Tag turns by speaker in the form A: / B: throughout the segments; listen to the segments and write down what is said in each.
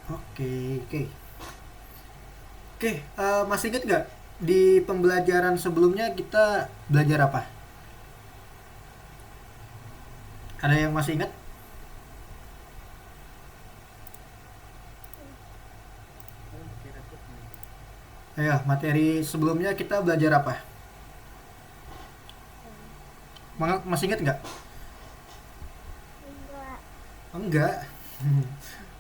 A: Oke, oke. Oke, masih ingat nggak di pembelajaran sebelumnya kita belajar apa? Ada yang masih ingat? Ayo, materi sebelumnya kita belajar apa? Masih ingat nggak?
B: Enggak.
A: Enggak.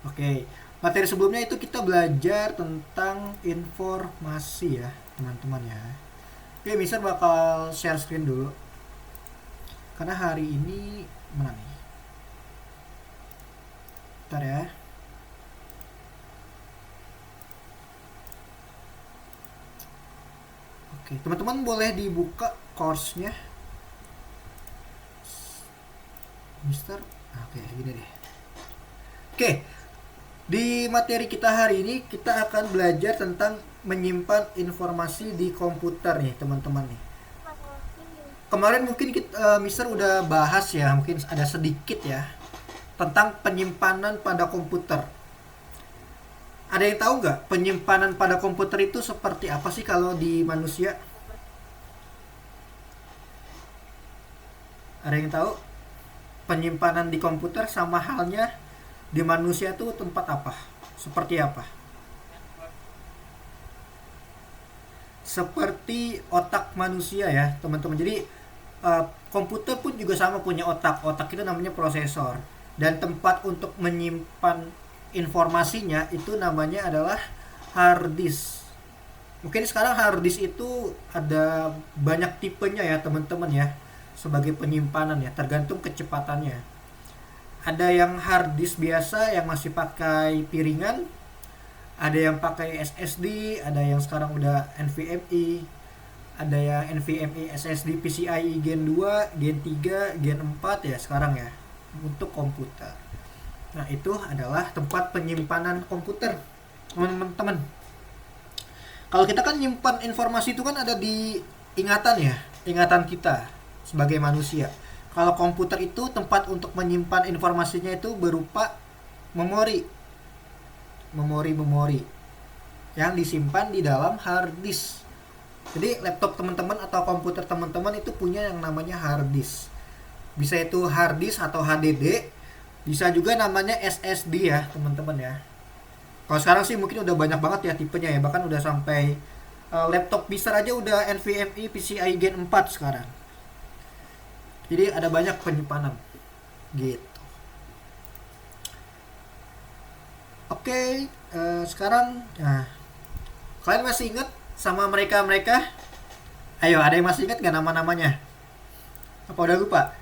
A: Oke, materi sebelumnya itu kita belajar tentang informasi ya, teman-teman ya. Oke, Mister bakal share screen dulu. Karena hari ini mana nih? Bentar ya. Oke, teman-teman boleh dibuka course-nya, Mister. Oke, gini deh. Oke, di materi kita hari ini kita akan belajar tentang menyimpan informasi di komputer nih, teman-teman nih. Kemarin mungkin Mister udah bahas ya, mungkin ada sedikit ya tentang penyimpanan pada komputer. Ada yang tahu nggak penyimpanan pada komputer itu seperti apa sih kalau di manusia? Ada yang tahu penyimpanan di komputer sama halnya di manusia tuh tempat apa? Seperti apa? Seperti otak manusia ya, teman-teman. Jadi komputer pun juga sama punya otak. Otak itu namanya prosesor. Dan tempat untuk menyimpan informasinya itu namanya adalah hard disk. Mungkin sekarang hard disk itu ada banyak tipenya ya teman-teman ya, sebagai penyimpanan ya, tergantung kecepatannya. Ada yang hard disk biasa yang masih pakai piringan, ada yang pakai SSD, ada yang sekarang udah NVMe, ada yang NVMe SSD PCIe Gen 2, Gen 3, Gen 4 ya sekarang ya untuk komputer. Nah, itu adalah tempat penyimpanan komputer. Teman-teman, kalau kita kan nyimpan informasi itu kan ada di ingatan ya, ingatan kita sebagai manusia. Kalau komputer itu tempat untuk menyimpan informasinya itu berupa memori, memori yang disimpan di dalam hard disk. Jadi laptop teman-teman atau komputer teman-teman itu punya yang namanya hard disk. Bisa itu hard disk atau HDD, bisa juga namanya SSD ya teman-teman ya. Kalau sekarang sih mungkin udah banyak banget ya tipenya ya, bahkan udah sampai laptop besar aja udah NVMe PCIe Gen 4 sekarang. Jadi ada banyak penyimpanan gitu. Oke, sekarang nah, kalian masih ingat sama mereka-mereka? Ayo, ada yang masih ingat gak nama-namanya? Apa udah lupa?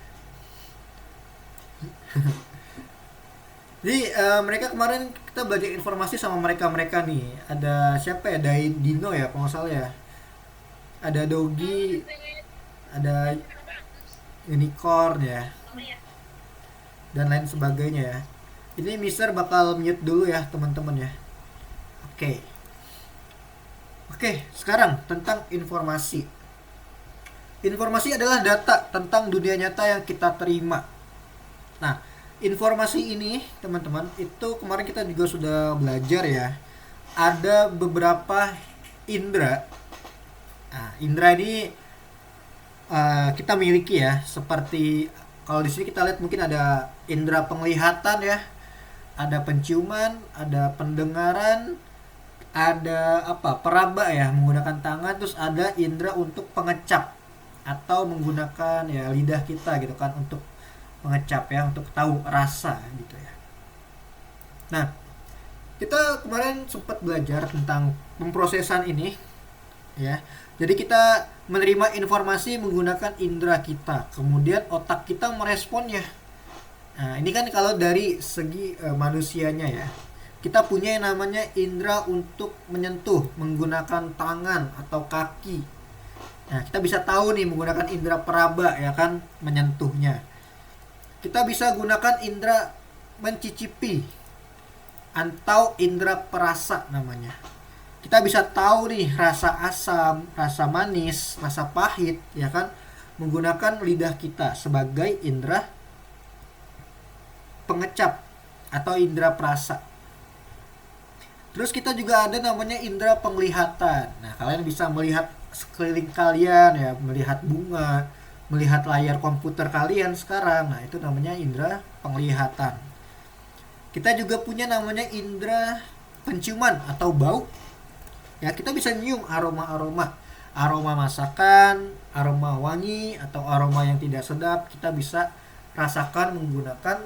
A: Jadi mereka kemarin kita belajar informasi sama mereka-mereka nih. Ada siapa ya? Dari Dino ya, kalau nggak salah ya. Ada Dogi, ada Unicorn ya, dan lain sebagainya ya. Ini Mister bakal mute dulu ya teman-teman ya. Oke. Oke, sekarang tentang informasi. Informasi adalah data tentang dunia nyata yang kita terima. Nah, informasi ini teman-teman itu kemarin kita juga sudah belajar ya. Ada beberapa indera. Nah, indera ini kita miliki ya, seperti kalau di sini kita lihat mungkin ada indera penglihatan ya, ada penciuman, ada pendengaran, ada apa peraba ya menggunakan tangan, terus ada indera untuk pengecap atau menggunakan ya lidah kita gitu kan untuk mengecap ya, untuk tahu rasa gitu ya. Nah, kita kemarin sempat belajar tentang pemrosesan ini ya. Jadi kita menerima informasi menggunakan indera kita, kemudian otak kita meresponnya. Nah, ini kan kalau dari segi manusianya ya. Kita punya yang namanya indera untuk menyentuh menggunakan tangan atau kaki. Nah, kita bisa tahu nih menggunakan indera peraba ya kan menyentuhnya. Kita bisa gunakan indera mencicipi atau indera perasa namanya. Kita bisa tahu nih rasa asam, rasa manis, rasa pahit ya kan menggunakan lidah kita sebagai indera pengecap atau indera perasa. Terus kita juga ada namanya indera penglihatan. Nah, kalian bisa melihat sekeliling kalian ya, melihat bunga, melihat layar komputer kalian sekarang. Nah, itu namanya indera penglihatan. Kita juga punya namanya indera penciuman atau bau. Ya, kita bisa nyium aroma-aroma. Aroma masakan, aroma wangi atau aroma yang tidak sedap kita bisa rasakan menggunakan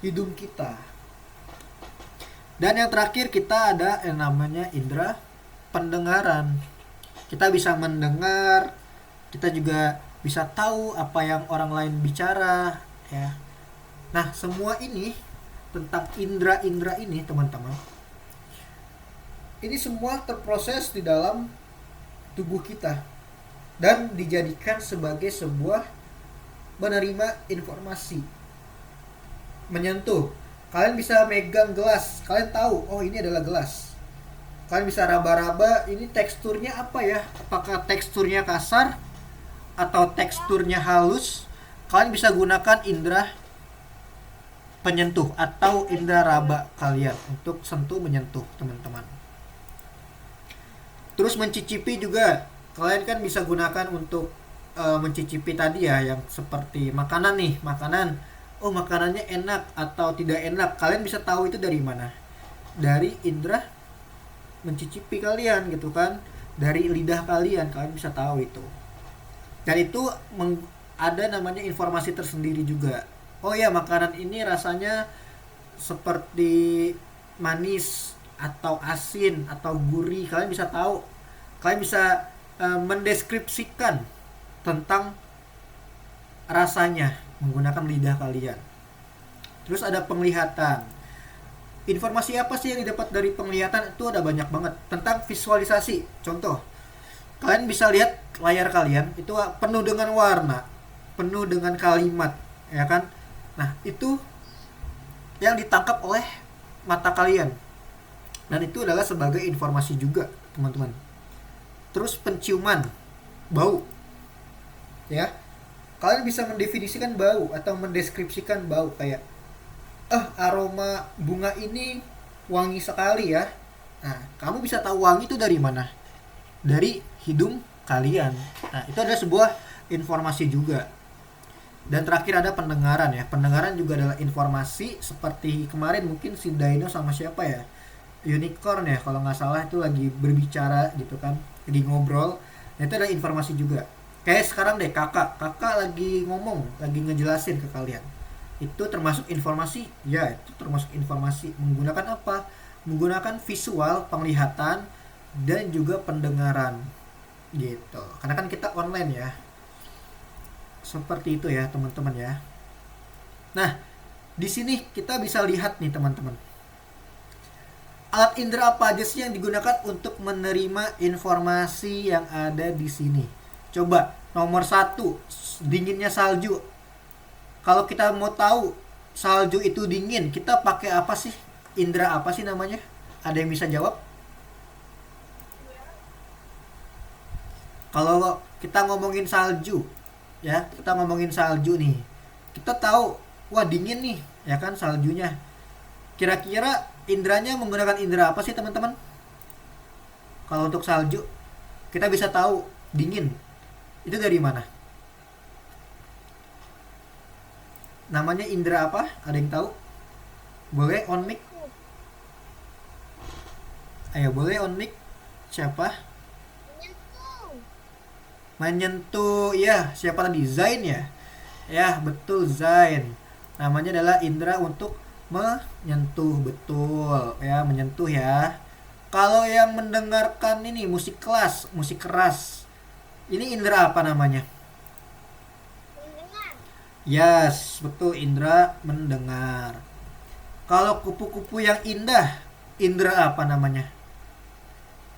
A: hidung kita. Dan yang terakhir kita ada yang namanya indera pendengaran. Kita bisa mendengar, kita juga bisa tahu apa yang orang lain bicara ya. Nah, semua ini tentang indera-indera ini, teman-teman. Ini semua terproses di dalam tubuh kita dan dijadikan sebagai sebuah menerima informasi. Menyentuh. Kalian bisa megang gelas, kalian tahu, oh ini adalah gelas. Kalian bisa raba-raba, ini teksturnya apa ya? Apakah teksturnya kasar atau teksturnya halus? Kalian bisa gunakan indera penyentuh atau indera raba kalian untuk sentuh menyentuh, teman-teman. Terus mencicipi juga, kalian kan bisa gunakan untuk mencicipi tadi ya, yang seperti makanan nih, makanan. Oh, makanannya enak atau tidak enak, kalian bisa tahu itu dari mana? Dari indera mencicipi kalian gitu kan, dari lidah kalian bisa tahu itu. Dan itu ada namanya informasi tersendiri juga. Oh ya, makanan ini rasanya seperti manis atau asin atau gurih, kalian bisa tahu. Kalian bisa mendeskripsikan tentang rasanya menggunakan lidah kalian. Terus ada penglihatan. Informasi apa sih yang didapat dari penglihatan? Itu ada banyak banget. Tentang visualisasi. Contoh, kalian bisa lihat layar kalian itu penuh dengan warna, penuh dengan kalimat, ya kan? Nah, itu yang ditangkap oleh mata kalian. Dan itu adalah sebagai informasi juga, teman-teman. Terus penciuman, bau. Ya. Kalian bisa mendefinisikan bau atau mendeskripsikan bau kayak aroma bunga ini wangi sekali ya. Nah, kamu bisa tahu wangi itu dari mana? Dari hidung kalian. Nah, itu adalah sebuah informasi juga. Dan terakhir ada pendengaran ya. Pendengaran juga adalah informasi seperti kemarin mungkin si Dino sama siapa ya? Unicorn ya kalau nggak salah itu lagi berbicara gitu kan. Lagi ngobrol. Nah, itu adalah informasi juga. Kayak sekarang deh kakak lagi ngomong, lagi ngejelasin ke kalian. Itu termasuk informasi? Ya, itu termasuk informasi. Menggunakan apa? Menggunakan visual, penglihatan, dan juga pendengaran. Gitu. Karena kan kita online ya. Seperti itu ya, teman-teman ya. Nah, di sini kita bisa lihat nih, teman-teman. Alat indera apa aja sih yang digunakan untuk menerima informasi yang ada di sini? Coba, nomor 1, dinginnya salju. Kalau kita mau tahu salju itu dingin, kita pakai apa sih? Indera apa sih namanya? Ada yang bisa jawab? Kalau kita ngomongin salju, ya, kita ngomongin salju nih. Kita tahu, wah dingin nih, ya kan saljunya. Kira-kira inderanya menggunakan indera apa sih, teman-teman? Kalau untuk salju, kita bisa tahu dingin. Itu dari mana? Namanya indera apa? Ada yang tahu? Boleh on mic? Ayo, boleh on mic? Siapa? Menyentuh. Ya, siapa tadi? Zain ya? Ya, betul Zain. Namanya adalah indera untuk menyentuh. Betul. Ya, menyentuh ya. Kalau yang mendengarkan ini musik keras, musik keras, ini indera apa namanya? Mendengar. Yes, betul, indera mendengar. Kalau kupu-kupu yang indah, indera apa namanya?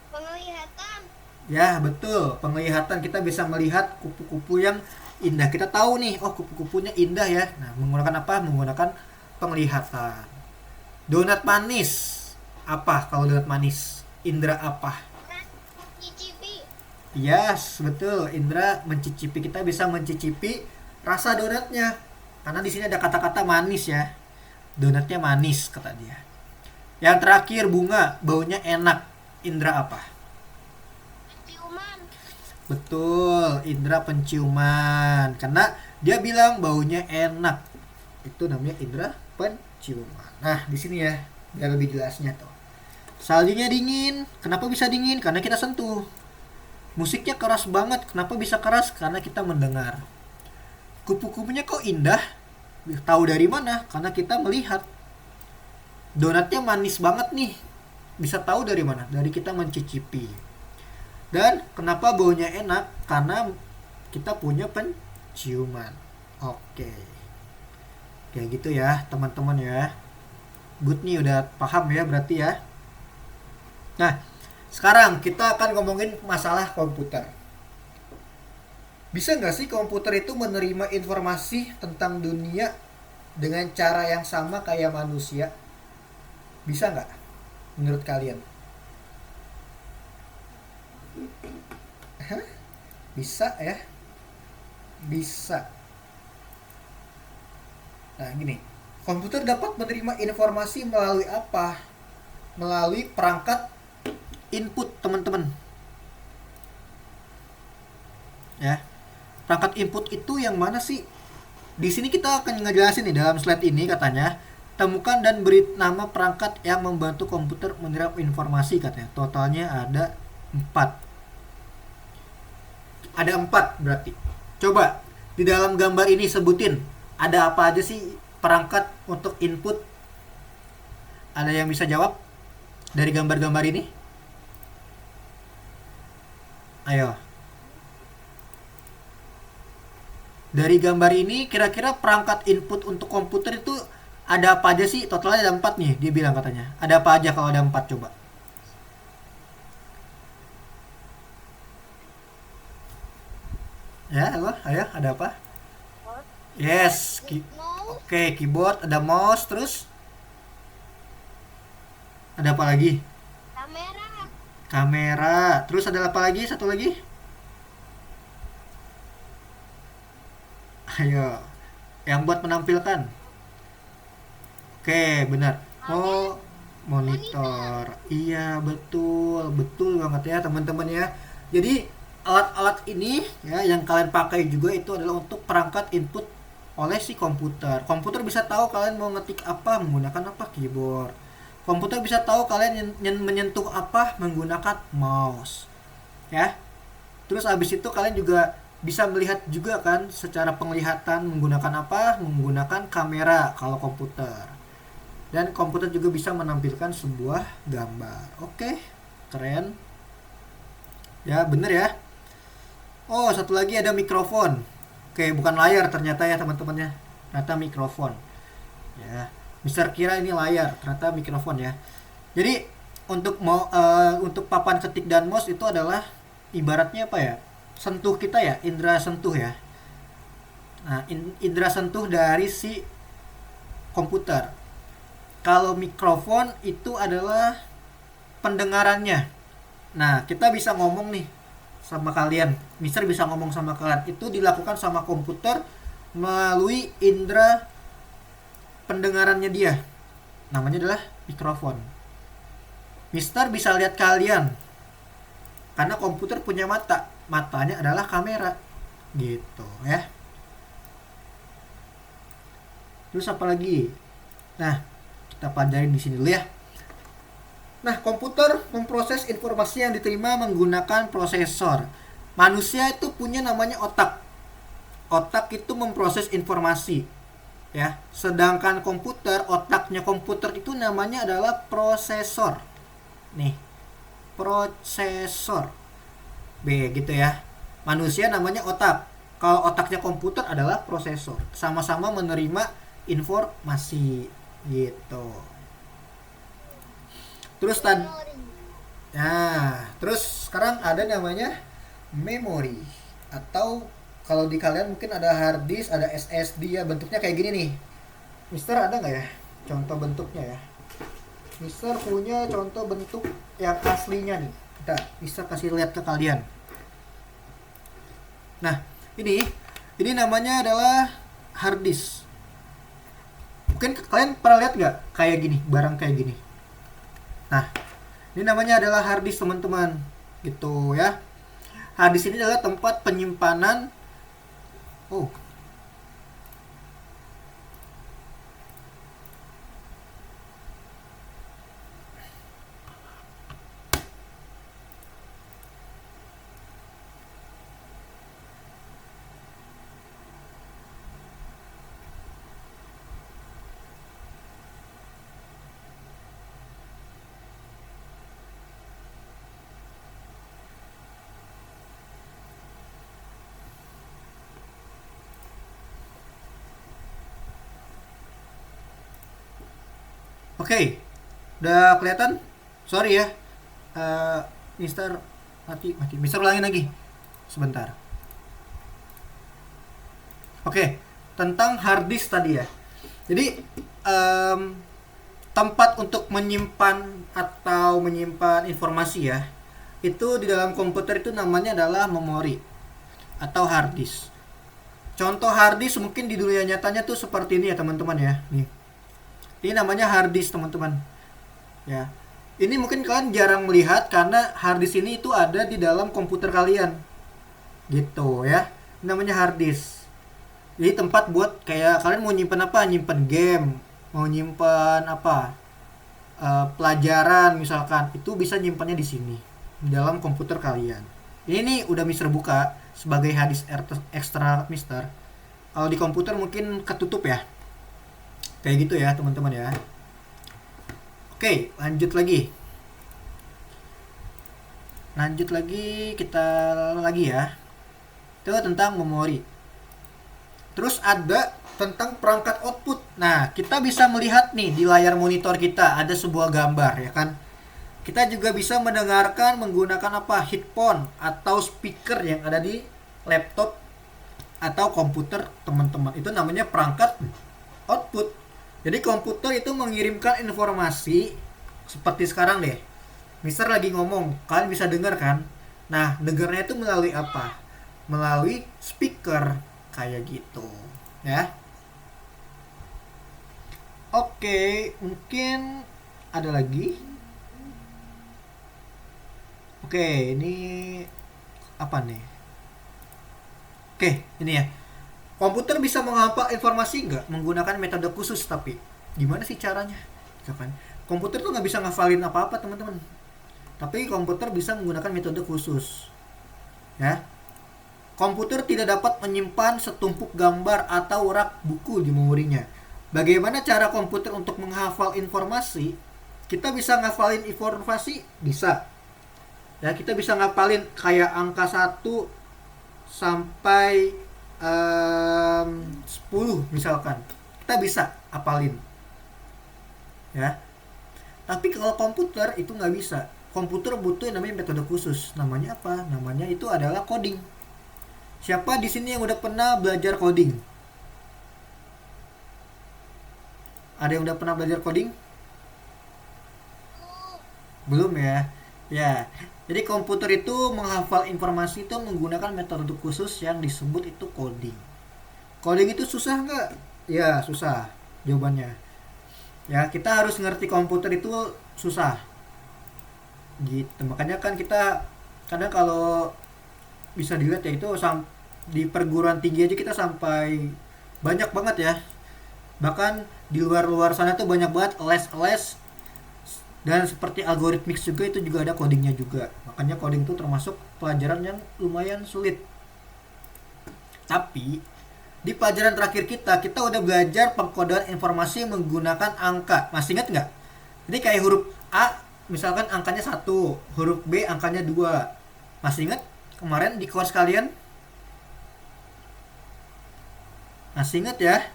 A: Penglihatan. Ya, betul, penglihatan. Kita bisa melihat kupu-kupu yang indah. Kita tahu nih, oh kupu-kupunya indah ya. Nah, menggunakan apa? Menggunakan penglihatan. Donat manis. Apa kalau donat manis? Indera apa? Yes, betul. Indra mencicipi, kita bisa mencicipi rasa donatnya. Karena di sini ada kata-kata manis ya. Donatnya manis kata dia. Yang terakhir bunga, baunya enak. Indra apa?
B: Penciuman.
A: Betul, indra penciuman. Karena dia bilang baunya enak. Itu namanya indra penciuman. Nah, di sini ya, biar lebih jelasnya tuh. Saljunya dingin. Kenapa bisa dingin? Karena kita sentuh. Musiknya keras banget. Kenapa bisa keras? Karena kita mendengar. Kupu-kupunya kok indah? Tahu dari mana? Karena kita melihat. Donatnya manis banget nih. Bisa tahu dari mana? Dari kita mencicipi. Dan kenapa baunya enak? Karena kita punya penciuman. Oke. Kayak gitu ya, teman-teman ya. Good nih, udah paham ya berarti ya. Nah, sekarang kita akan ngomongin masalah komputer. Bisa nggak sih komputer itu menerima informasi tentang dunia dengan cara yang sama kayak manusia? Bisa nggak menurut kalian? Hah? Bisa ya? Bisa. Nah, gini. Komputer dapat menerima informasi melalui apa? Melalui perangkat input, teman-teman. Ya. Perangkat input itu yang mana sih? Di sini kita akan ngejelasin nih dalam slide ini katanya, temukan dan beri nama perangkat yang membantu komputer menyerap informasi katanya. Totalnya ada 4. Ada 4 berarti. Coba di dalam gambar ini sebutin ada apa aja sih perangkat untuk input? Ada yang bisa jawab dari gambar-gambar ini? Ayo. Dari gambar ini kira-kira perangkat input untuk komputer itu ada apa aja sih? Totalnya ada 4 nih, dia bilang katanya. Ada apa aja kalau ada 4 coba? Ya, halo, ayo, ada apa? Yes,
B: Mouse.
A: oke, keyboard, ada mouse, terus ada apa lagi?
B: Kamera.
A: Kamera, terus ada apa lagi? Satu lagi? Ayo, yang buat menampilkan. Oke, benar.
B: Soalnya
A: Oh,
B: monitor.
A: monitor. Iya, betul. Betul banget ya, teman-teman ya. Jadi, alat-alat ini ya yang kalian pakai juga itu adalah untuk perangkat input oleh si komputer. Komputer bisa tahu kalian mau ngetik apa menggunakan apa keyboard. Komputer bisa tahu kalian menyentuh apa menggunakan mouse. Ya. Terus abis itu kalian juga bisa melihat juga kan secara penglihatan menggunakan apa? Menggunakan kamera kalau komputer. Dan komputer juga bisa menampilkan sebuah gambar. Oke, keren. Ya, bener ya. Oh, satu lagi ada mikrofon. Oke, bukan layar ternyata ya teman-temannya. Ternyata mikrofon. Ya, Mister kira ini layar, ternyata mikrofon ya. Jadi untuk papan ketik dan mouse itu adalah ibaratnya apa ya? Sentuh kita ya, indera sentuh ya. Nah, indera sentuh dari si komputer. Kalau mikrofon itu adalah pendengarannya. Nah, kita bisa ngomong nih sama kalian. Mister bisa ngomong sama kalian. Itu dilakukan sama komputer melalui indera pendengarannya dia. Namanya adalah mikrofon. Mister bisa lihat kalian karena komputer punya mata. Matanya adalah kamera. Gitu ya. Terus apa lagi? Nah, kita pelajarin di sini dulu ya. Nah, komputer memproses informasi yang diterima menggunakan prosesor. Manusia itu punya namanya otak. Otak itu memproses informasi, ya. Sedangkan komputer, otaknya komputer itu namanya adalah prosesor. Nih, prosesor. B gitu ya. Manusia namanya otak. Kalau otaknya komputer adalah prosesor. Sama-sama menerima informasi gitu. Terus tadi,
B: Memori.
A: terus sekarang ada namanya memori atau kalau di kalian mungkin ada hard disk, ada SSD ya bentuknya kayak gini nih. Mister ada nggak ya contoh bentuknya ya? Mister punya contoh bentuk yang aslinya nih. Kita bisa kasih lihat ke kalian. Nah, ini namanya adalah hard disk. Mungkin kalian pernah lihat nggak kayak gini, barang kayak gini? Nah, ini namanya adalah hard disk teman-teman, gitu ya. Hard disk ini adalah tempat penyimpanan. Oh, oke, udah kelihatan? Sorry ya, Eh, Mister mati. Mister ulangin lagi, sebentar. Oke, tentang hard disk tadi ya. Jadi em, tempat untuk menyimpan atau menyimpan informasi ya, itu di dalam komputer itu namanya adalah memori atau hard disk. Contoh hard disk mungkin di dunia nyatanya tuh seperti ini ya teman-teman ya. Nih, ini namanya hard disk teman-teman. Ya, ini mungkin kalian jarang melihat karena hard disk ini itu ada di dalam komputer kalian, gitu ya. Ini namanya hard disk. Jadi tempat buat kayak kalian mau nyimpen apa? Nyimpen game, mau nyimpen apa? Pelajaran misalkan, itu bisa nyimpannya di sini di dalam komputer kalian. Ini nih udah Mister buka sebagai hard disk eksternal Mister. Kalau di komputer mungkin ketutup ya. Kayak gitu ya teman-teman ya. Oke, lanjut lagi. Lanjut lagi kita lagi ya. Itu tentang memori. Terus ada tentang perangkat output. Nah, kita bisa melihat nih di layar monitor kita ada sebuah gambar ya kan. Kita juga bisa mendengarkan menggunakan apa? Headphone atau speaker yang ada di laptop atau komputer teman-teman. Itu namanya perangkat output. Jadi komputer itu mengirimkan informasi seperti sekarang deh. Mister lagi ngomong, kalian bisa dengar kan? Nah, dengarnya itu melalui apa? Melalui speaker kayak gitu, ya. Oke, mungkin ada lagi. Oke, ini apa nih? Oke, ini ya. Komputer bisa menghafal informasi nggak menggunakan metode khusus, tapi gimana sih caranya? Kapan? Komputer tuh nggak bisa ngafalin apa-apa teman-teman. Tapi komputer bisa menggunakan metode khusus. Ya. Komputer tidak dapat menyimpan setumpuk gambar atau rak buku di memorinya. Bagaimana cara komputer untuk menghafal informasi? Kita bisa ngafalin informasi? Bisa. Ya, kita bisa ngafalin kayak angka 1 sampai 10 misalkan. Kita bisa hafalin. Ya. Tapi kalau komputer itu nggak bisa. Komputer butuh yang namanya metode khusus. Namanya apa? Namanya itu adalah coding. Siapa di sini yang udah pernah belajar coding? Ada yang udah pernah belajar coding? Belum ya? Ya. Jadi komputer itu menghafal informasi itu menggunakan metode khusus yang disebut itu coding. Coding itu susah nggak? Ya susah jawabannya. Ya kita harus ngerti komputer itu susah. Gitu. Makanya kan kita kadang kalau bisa dilihat ya itu di perguruan tinggi aja kita sampai banyak banget ya, bahkan di luar sana tuh banyak banget les dan seperti algoritmik juga itu juga ada codingnya juga. Makanya coding itu termasuk pelajaran yang lumayan sulit. Tapi di pelajaran terakhir kita udah belajar pengkodean informasi menggunakan angka. Masih ingat nggak? Jadi kayak huruf A misalkan angkanya 1, huruf B angkanya 2. Masih ingat kemarin di kelas kalian? Masih ingat ya?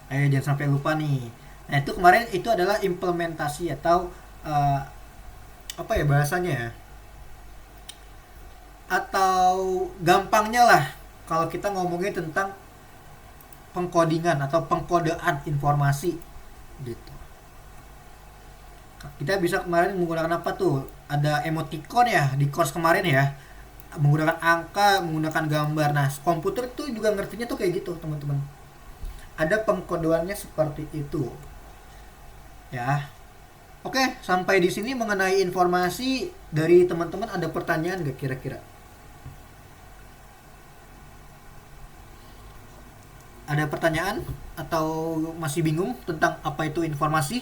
A: Ayo jangan sampai lupa nih. Nah itu kemarin itu adalah implementasi atau apa ya bahasanya ya? Atau gampangnya lah kalau kita ngomongin tentang pengkodingan atau pengkodean informasi gitu. Kita bisa kemarin menggunakan apa tuh? Ada emoticon ya di course kemarin ya. Menggunakan angka, menggunakan gambar. Nah, komputer tuh juga ngertinya tuh kayak gitu, teman-teman. Ada pengkodeannya seperti itu. Ya. Oke, sampai di sini mengenai informasi dari teman-teman, ada pertanyaan nggak kira-kira? Ada pertanyaan atau masih bingung tentang apa itu informasi?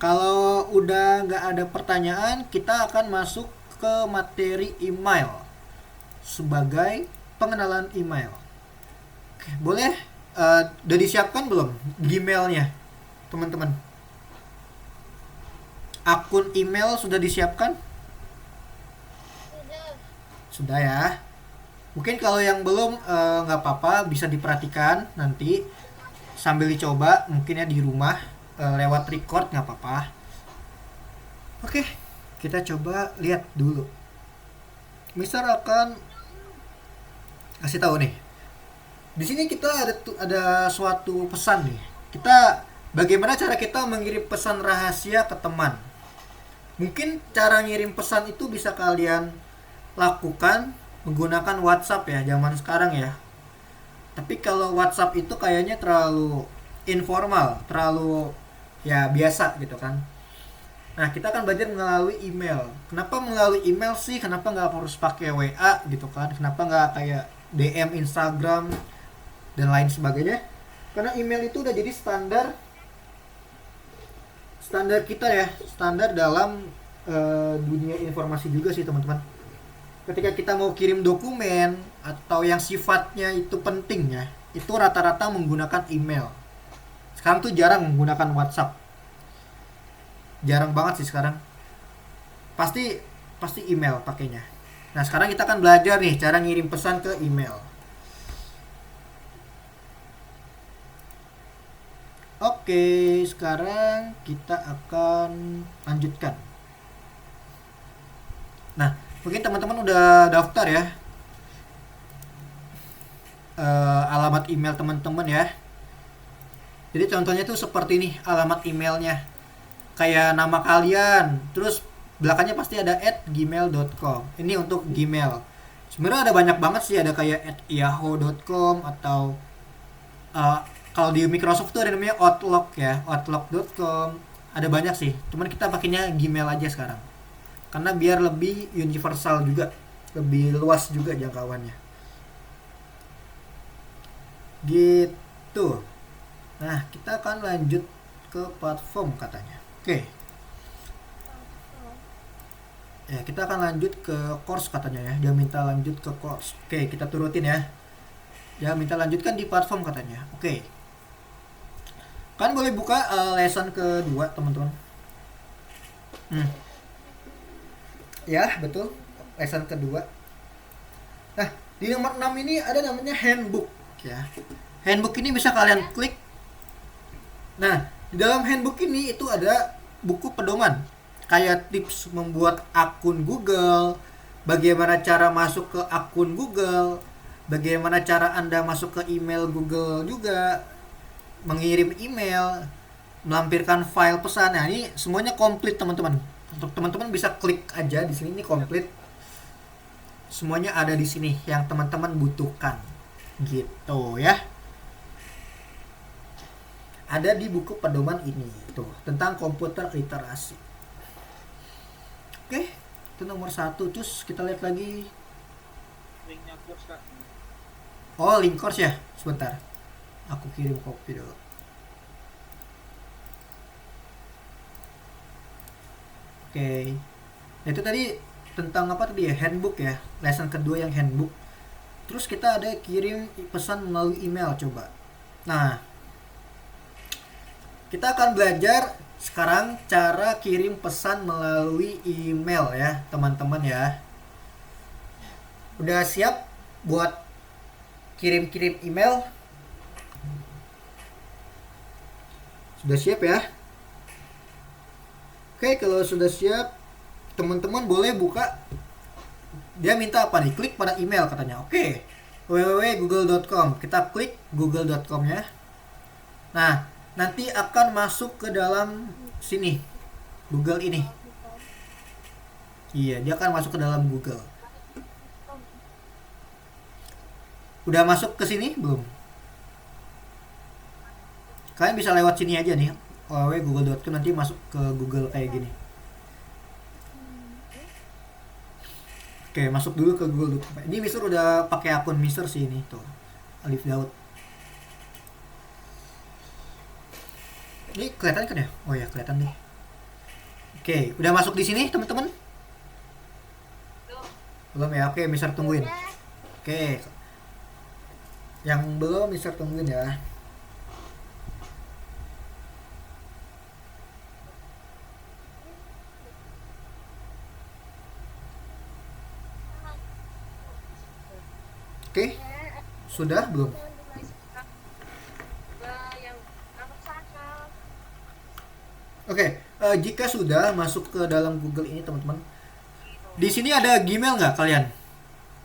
A: Kalau udah nggak ada pertanyaan, kita akan masuk ke materi email sebagai pengenalan email. Oke, boleh? Udah disiapkan belum Gmailnya, teman-teman? Akun email sudah disiapkan?
B: Sudah.
A: Sudah ya. Mungkin kalau yang belum nggak apa-apa, bisa diperhatikan nanti sambil dicoba mungkin ya di rumah lewat record nggak apa-apa. Oke, kita coba lihat dulu. Mister akan kasih tahu nih. Di sini kita ada suatu pesan nih. Kita bagaimana cara kita mengirim pesan rahasia ke teman. Mungkin cara ngirim pesan itu bisa kalian lakukan menggunakan WhatsApp ya zaman sekarang ya. Tapi kalau WhatsApp itu kayaknya terlalu informal, terlalu ya biasa gitu kan. Nah, kita akan belajar melalui email. Kenapa melalui email sih? Kenapa nggak harus pakai WA gitu kan? Kenapa nggak kayak DM Instagram dan lain sebagainya? Karena email itu udah jadi standar kita ya, standar dalam dunia informasi juga sih teman-teman. Ketika kita mau kirim dokumen atau yang sifatnya itu penting ya, itu rata-rata menggunakan email. Sekarang tuh jarang menggunakan WhatsApp, jarang banget sih sekarang. Pasti pasti email pakainya. Nah, sekarang kita akan belajar nih cara ngirim pesan ke email. Oke, sekarang kita akan lanjutkan. Nah, mungkin teman-teman udah daftar ya alamat email teman-teman ya. Jadi contohnya tuh seperti ini alamat emailnya. Kayak nama kalian, terus belakangnya pasti ada @gmail.com. Ini untuk Gmail. Sebenarnya ada banyak banget sih, ada kayak @yahoo.com atau uh, kalau di Microsoft tuh ada namanya Outlook ya, outlook.com. Ada banyak sih, cuman kita pakainya Gmail aja sekarang. Karena biar lebih universal juga, lebih luas juga jangkauannya. Gitu. Nah, kita akan lanjut ke platform katanya. Oke. Ya, kita akan lanjut ke course katanya ya. Dia minta lanjut ke course. Oke, kita turutin ya. Dia minta lanjutkan di platform katanya. Oke. Kan boleh buka lesson kedua, teman-teman. Ya, betul. Lesson kedua. Nah, di nomor 6 ini ada namanya handbook ya. Handbook ini bisa kalian klik. Nah, di dalam handbook ini itu ada buku pedoman. Kayak tips membuat akun Google, bagaimana cara masuk ke akun Google, bagaimana cara Anda masuk ke email Google juga, mengirim email, melampirkan file pesan. Nah, ini semuanya komplit, teman-teman. Untuk teman-teman bisa klik aja di sini, ini komplit. Semuanya ada di sini yang teman-teman butuhkan. Gitu ya. Ada di buku pedoman ini tuh tentang komputer literasi. Oke, itu nomor 1. Terus kita lihat lagi.
C: Linknya course kak.
A: Oh, link course ya. Sebentar. Aku kirim kopi dulu. Oke. Nah, itu tadi tentang apa tadi ya? Handbook ya. Lesson kedua yang handbook. Terus kita ada kirim pesan melalui email coba. Nah, kita akan belajar sekarang cara kirim pesan melalui email ya, teman-teman ya. Udah siap buat kirim-kirim email? Sudah siap ya? Oke, kalau sudah siap, teman-teman boleh buka. Dia minta apa nih? Klik pada email katanya. Oke, www.google.com. Kita klik google.com ya. Nah, nanti akan masuk ke dalam sini, Google ini. Iya, dia akan masuk ke dalam Google. Udah masuk ke sini belum? Kalian bisa lewat sini aja nih, www.google.com, nanti masuk ke Google kayak gini. Oke, masuk dulu ke Google.com. Ini Mister udah pakai akun Mister sih ini tuh. Alif Daud. Ini kelihatan kan ya? Oh ya, kelihatan nih. Oke, udah masuk di sini teman-teman? Belum ya? Oke, Mister tungguin.
B: Udah.
A: Oke. Yang belum Mister tungguin ya. Oke, sudah belum?
B: Yang apa sana?
A: Oke, jika sudah masuk ke dalam Google ini teman-teman, di sini ada Gmail nggak kalian?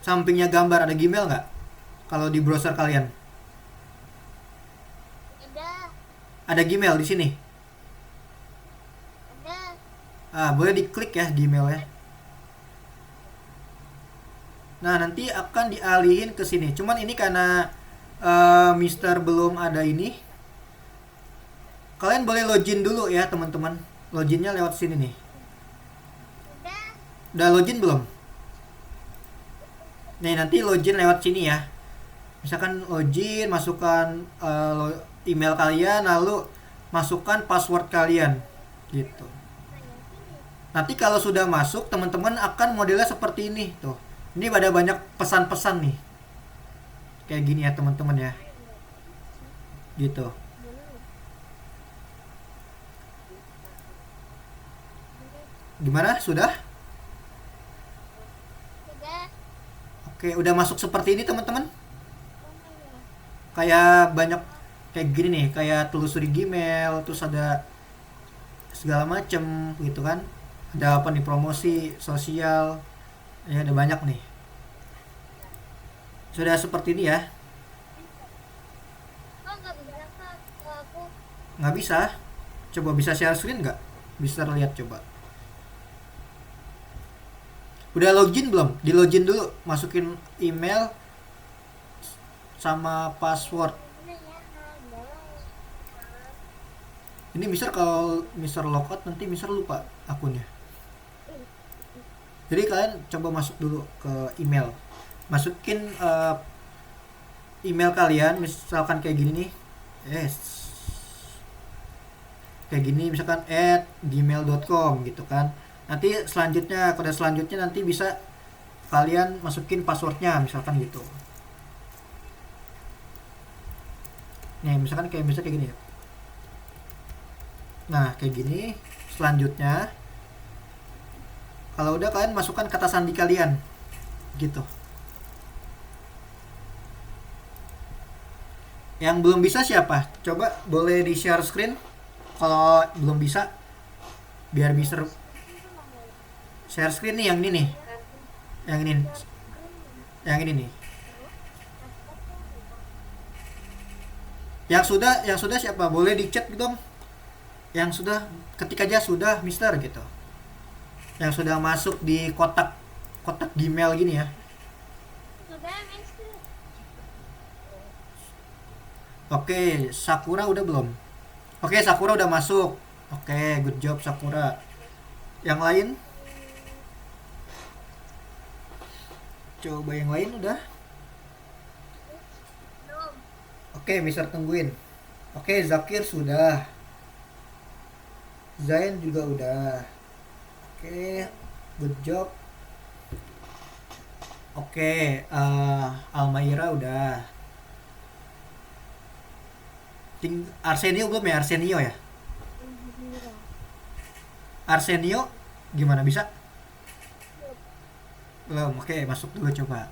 A: Sampingnya gambar ada Gmail nggak? Kalau di browser kalian
B: Ada.
A: ada Gmail di sini.
B: Ada.
A: Boleh diklik ya Gmailnya. Nah, nanti akan dialihin ke sini. Cuman ini karena Mister belum ada ini. Kalian boleh login dulu ya, teman-teman. Loginnya lewat sini nih.
B: Udah.
A: Udah login belum? Nih, nanti login lewat sini ya. Misalkan login, masukkan email kalian, lalu masukkan password kalian. Gitu. Nanti kalau sudah masuk, teman-teman akan modelnya seperti ini tuh. Ini ada banyak pesan-pesan nih. Kayak gini ya, teman-teman ya. Gitu. Gimana? Sudah?
B: Udah.
A: Oke, udah masuk seperti ini, teman-teman. Kayak banyak kayak gini nih, kayak telusuri Gmail, terus ada segala macem gitu kan. Ada apa nih, promosi sosial. Ya, ada banyak nih. Sudah seperti ini ya.
B: Oh, nggak bisa Kak. Aku
A: Nggak bisa. Coba bisa share screen nggak? Bisa lihat coba. Udah login belum? Di login dulu, masukin email sama password. Ini Mister kalau Mister logout nanti Mister lupa akunnya. Jadi kalian coba masuk dulu ke email. Masukin email kalian, misalkan kayak gini nih. Yes. Kayak gini misalkan @gmail.com gitu kan. Nanti selanjutnya, kode selanjutnya nanti bisa kalian masukin passwordnya misalkan gitu. Nih, misalkan kayak bisa kayak gini ya. Nah, kayak gini. Selanjutnya, kalau udah kalian masukkan kata sandi kalian. Gitu. Yang belum bisa siapa? Coba boleh di share screen. Kalau belum bisa, biar bisa share screen nih, yang ini nih. Yang ini. Yang ini nih. Yang sudah siapa? Boleh di chat dong. Yang sudah, ketik aja sudah Mister gitu. Yang sudah masuk di kotak Gmail gini ya.
B: sudah Mister.
A: Oke, Sakura udah belum? Oke, Sakura udah masuk. Oke, good job Sakura. Yang lain? Coba yang lain udah.
B: Belum.
A: Oke, Mister tungguin. Oke, Zakir sudah. Zain juga udah. Oke, good job. Oke, Almaira udah. Arsenio belum ya? Arsenio ya? Arsenio gimana, bisa? Belum. Oke, masuk dulu coba.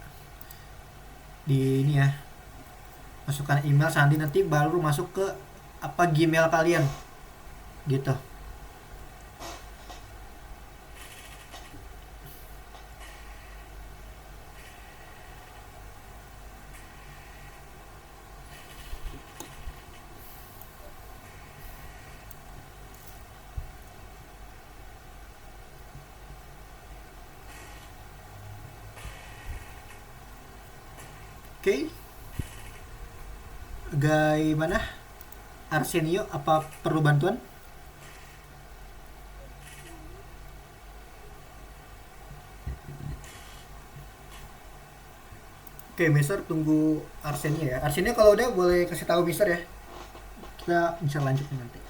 A: Di ini ya. Masukkan email sandi, nanti baru masuk ke apa Gmail kalian. Gitu. Oke. Bagaimana? Arsenio, apa perlu bantuan? Oke, Mister tunggu Arsenio ya. Arsenio kalau udah boleh kasih tahu Mister ya. Kita bisa lanjut nanti.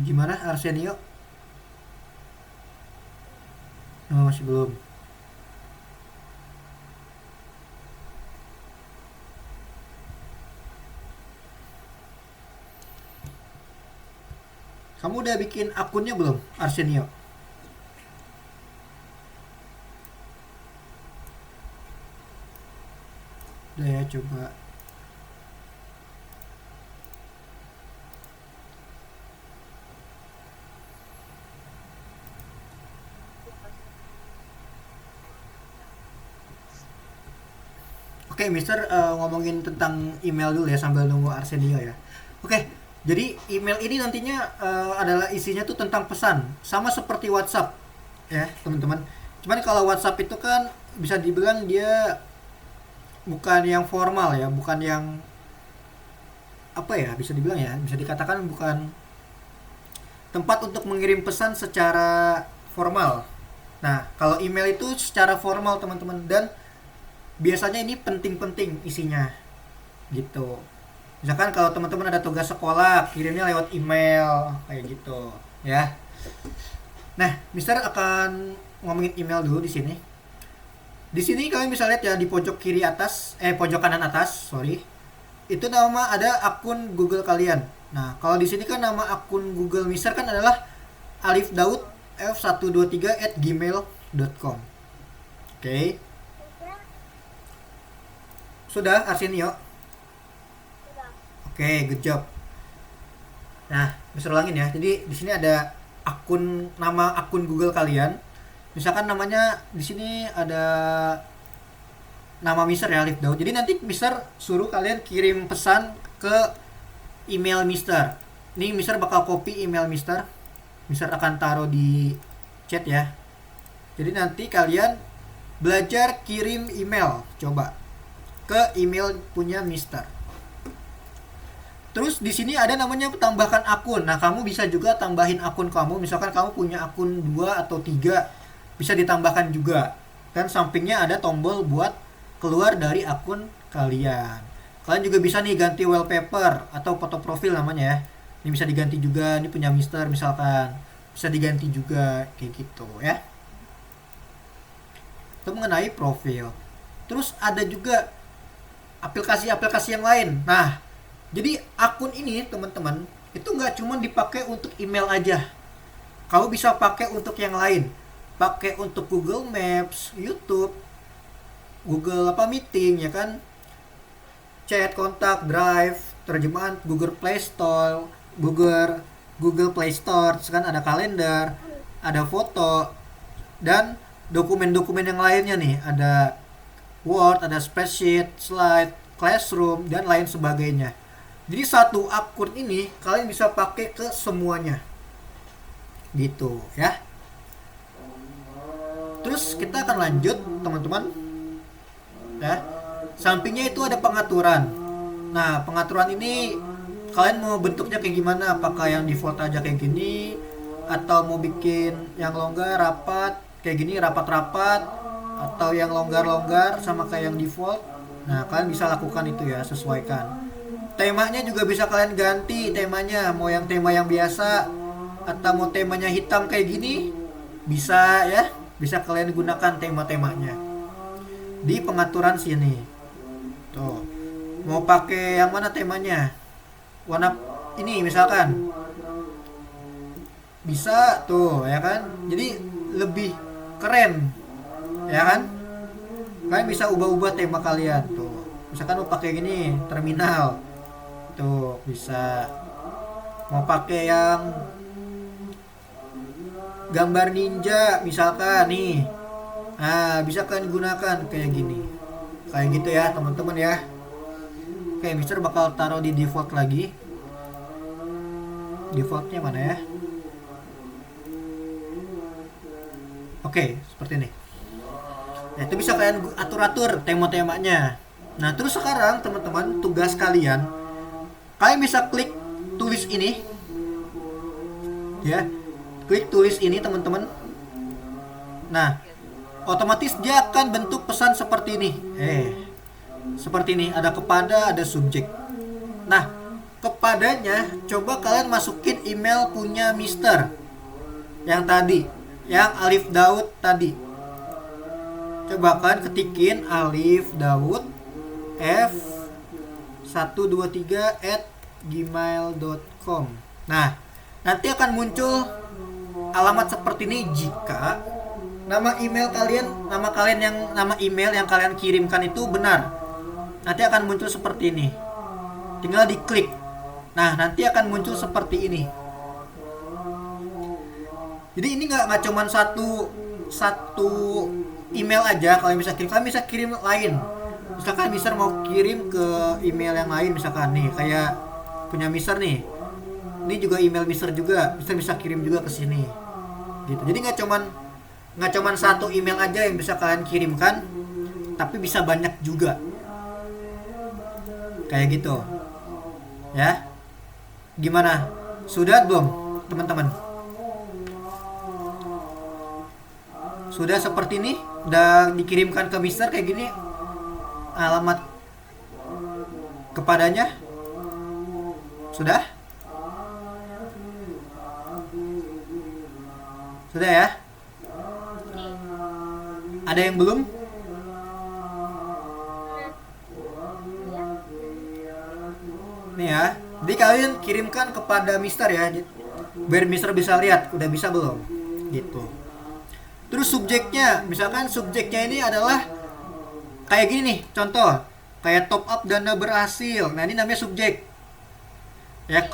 A: Gimana Arsenio? Oh, masih belum. Kamu udah bikin akunnya belum, Arsenio? Udah ya, coba. Oke, Mister ngomongin tentang email dulu ya sambil nunggu Arsenio ya. Oke, jadi email ini nantinya adalah isinya tuh tentang pesan, sama seperti WhatsApp ya, teman-teman. Cuman kalau WhatsApp itu kan bisa dibilang dia bukan yang formal ya, bukan yang apa ya, bisa dibilang ya, bisa dikatakan bukan tempat untuk mengirim pesan secara formal. Nah, kalau email itu secara formal, teman-teman, dan biasanya ini penting-penting isinya gitu. Misalkan kalau teman-teman ada tugas sekolah, kirimnya lewat email kayak gitu ya. Nah, Mister akan ngomongin email dulu di sini. Di sini kalian bisa lihat ya di pojok kiri atas, pojok kanan atas, sorry. Itu nama ada akun Google kalian. Nah, kalau di sini kan nama akun Google Mister kan adalah Alif Daud f123@gmail.com. Oke.
B: Sudah.
A: Sudah, Arsenio?
B: Sudah.
A: Oke, good job. Nah, bisa ulangin ya. Jadi di sini ada nama akun Google kalian. Misalkan namanya di sini ada nama Mister ya, Alif Daud. Jadi nanti Mister suruh kalian kirim pesan ke email Mister. Ini Mister bakal copy email Mister. Mister akan taruh di chat ya. Jadi nanti kalian belajar kirim email. Coba ke email punya Mister. Terus di sini ada namanya tambahkan akun. Nah, kamu bisa juga tambahin akun kamu. Misalkan kamu punya akun 2 atau 3, bisa ditambahkan juga. Dan sampingnya ada tombol buat keluar dari akun kalian. Kalian juga bisa nih ganti wallpaper atau foto profil namanya ya. Ini bisa diganti juga, ini punya Mister misalkan. Bisa diganti juga kayak gitu ya. Itu mengenai profil. Terus ada juga aplikasi-aplikasi yang lain. Nah, jadi akun ini teman-teman itu nggak cuma dipakai untuk email aja. Kamu bisa pakai untuk yang lain. Pakai untuk Google Maps, YouTube, Google Meeting ya kan, chat, kontak, Drive, terjemahan Google Play Store, Google Play Store, kan ada kalender, ada foto, dan dokumen-dokumen yang lainnya nih, ada Word, ada spreadsheet, slide, Classroom, dan lain sebagainya. Jadi satu akun ini kalian bisa pakai ke semuanya, gitu ya. Terus kita akan lanjut teman-teman ya. Sampingnya itu ada pengaturan. Nah, pengaturan ini kalian mau bentuknya kayak gimana? Apakah yang default aja kayak gini, atau mau bikin yang longgar, rapat kayak gini, rapat-rapat, atau yang longgar-longgar sama kayak yang default? Nah, kalian bisa lakukan itu ya, sesuaikan. Temanya juga bisa kalian ganti temanya, mau yang tema yang biasa atau mau temanya hitam kayak gini, bisa ya. Bisa kalian gunakan tema-temanya di pengaturan sini. Tuh. Mau pakai yang mana temanya? Warna ini misalkan. Bisa tuh ya kan? Jadi lebih keren. Ya kan? Kalian bisa ubah-ubah tema kalian tuh. Misalkan mau pakai gini, terminal. Tuh, bisa. Mau pakai yang gambar ninja misalkan nih. Nah, bisa kalian gunakan kayak gini. Kayak gitu ya, teman-teman ya. Oke, Mister bakal taruh di default lagi. Defaultnya mana ya? Oke, seperti ini. Nah, itu bisa kalian atur-atur tema-temanya. Nah, terus sekarang teman-teman, tugas kalian bisa klik tulis ini. Ya. Klik tulis ini, teman-teman. Nah, otomatis dia akan bentuk pesan seperti ini. Seperti ini, ada kepada, ada subjek. Nah, kepadanya coba kalian masukin email punya Mister yang tadi, yang Alif Daud tadi. Coba kalian ketikin Alif Daud f123@gmail.com. Nah, nanti akan muncul alamat seperti ini jika nama email yang kalian kirimkan itu benar. Nanti akan muncul seperti ini. Tinggal diklik. Nah, nanti akan muncul seperti ini. Jadi ini nggak cuman satu email aja kalian bisa kirim lain. Misalkan Mister mau kirim ke email yang lain, misalkan nih kayak punya Mister nih. Ini juga email Mister juga, Mister bisa kirim juga ke sini. Gitu. Jadi nggak cuman satu email aja yang bisa kalian kirimkan, tapi bisa banyak juga. Kayak gitu. Ya. Gimana? Sudah belum, teman-teman? Sudah seperti ini, udah dikirimkan ke Mister kayak gini alamat kepadanya. Sudah? Sudah ya? Ada yang belum? Nih ya. Jadi kalian kirimkan kepada Mister ya, biar Mister bisa lihat udah bisa belum, gitu. Terus subjeknya, misalkan subjeknya ini adalah kayak gini nih, contoh kayak top up dana berhasil. Nah, ini namanya subjek. Ya,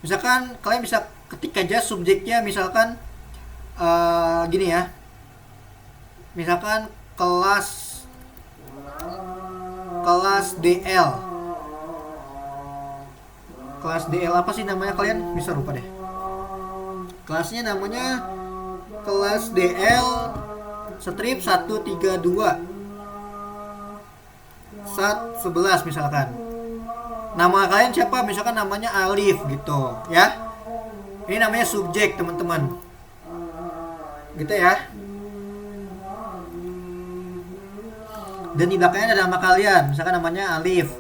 A: misalkan kalian bisa ketik aja subjeknya, misalkan gini ya. Misalkan kelas DL. Kelas DL apa sih namanya, kalian bisa lupa deh. Kelasnya namanya kelas DL strip 132 11 misalkan. Nama kalian siapa? Misalkan namanya Alif gitu ya. Ini namanya subjek, teman-teman. Gitu ya. Dan di belakangnya ada nama kalian. Misalkan namanya Alif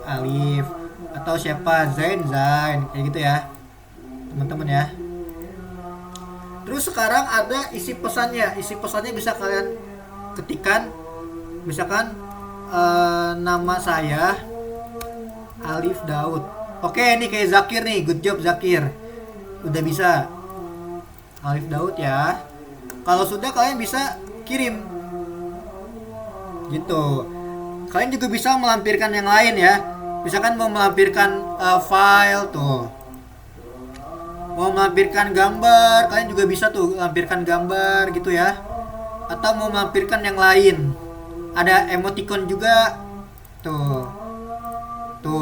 A: atau siapa, Zain kayak gitu ya, teman-teman ya. Terus sekarang ada isi pesannya. Isi pesannya bisa kalian ketikkan, misalkan nama saya Alif Daud. Oke, ini kayak Zakir nih, good job Zakir. Udah bisa Alif Daud ya. Kalau sudah, kalian bisa kirim gitu. Kalian juga bisa melampirkan yang lain ya. Misalkan mau melampirkan file tuh, mau melampirkan gambar, kalian juga bisa tuh lampirkan gambar gitu ya. Atau mau melampirkan yang lain, ada emoticon juga tuh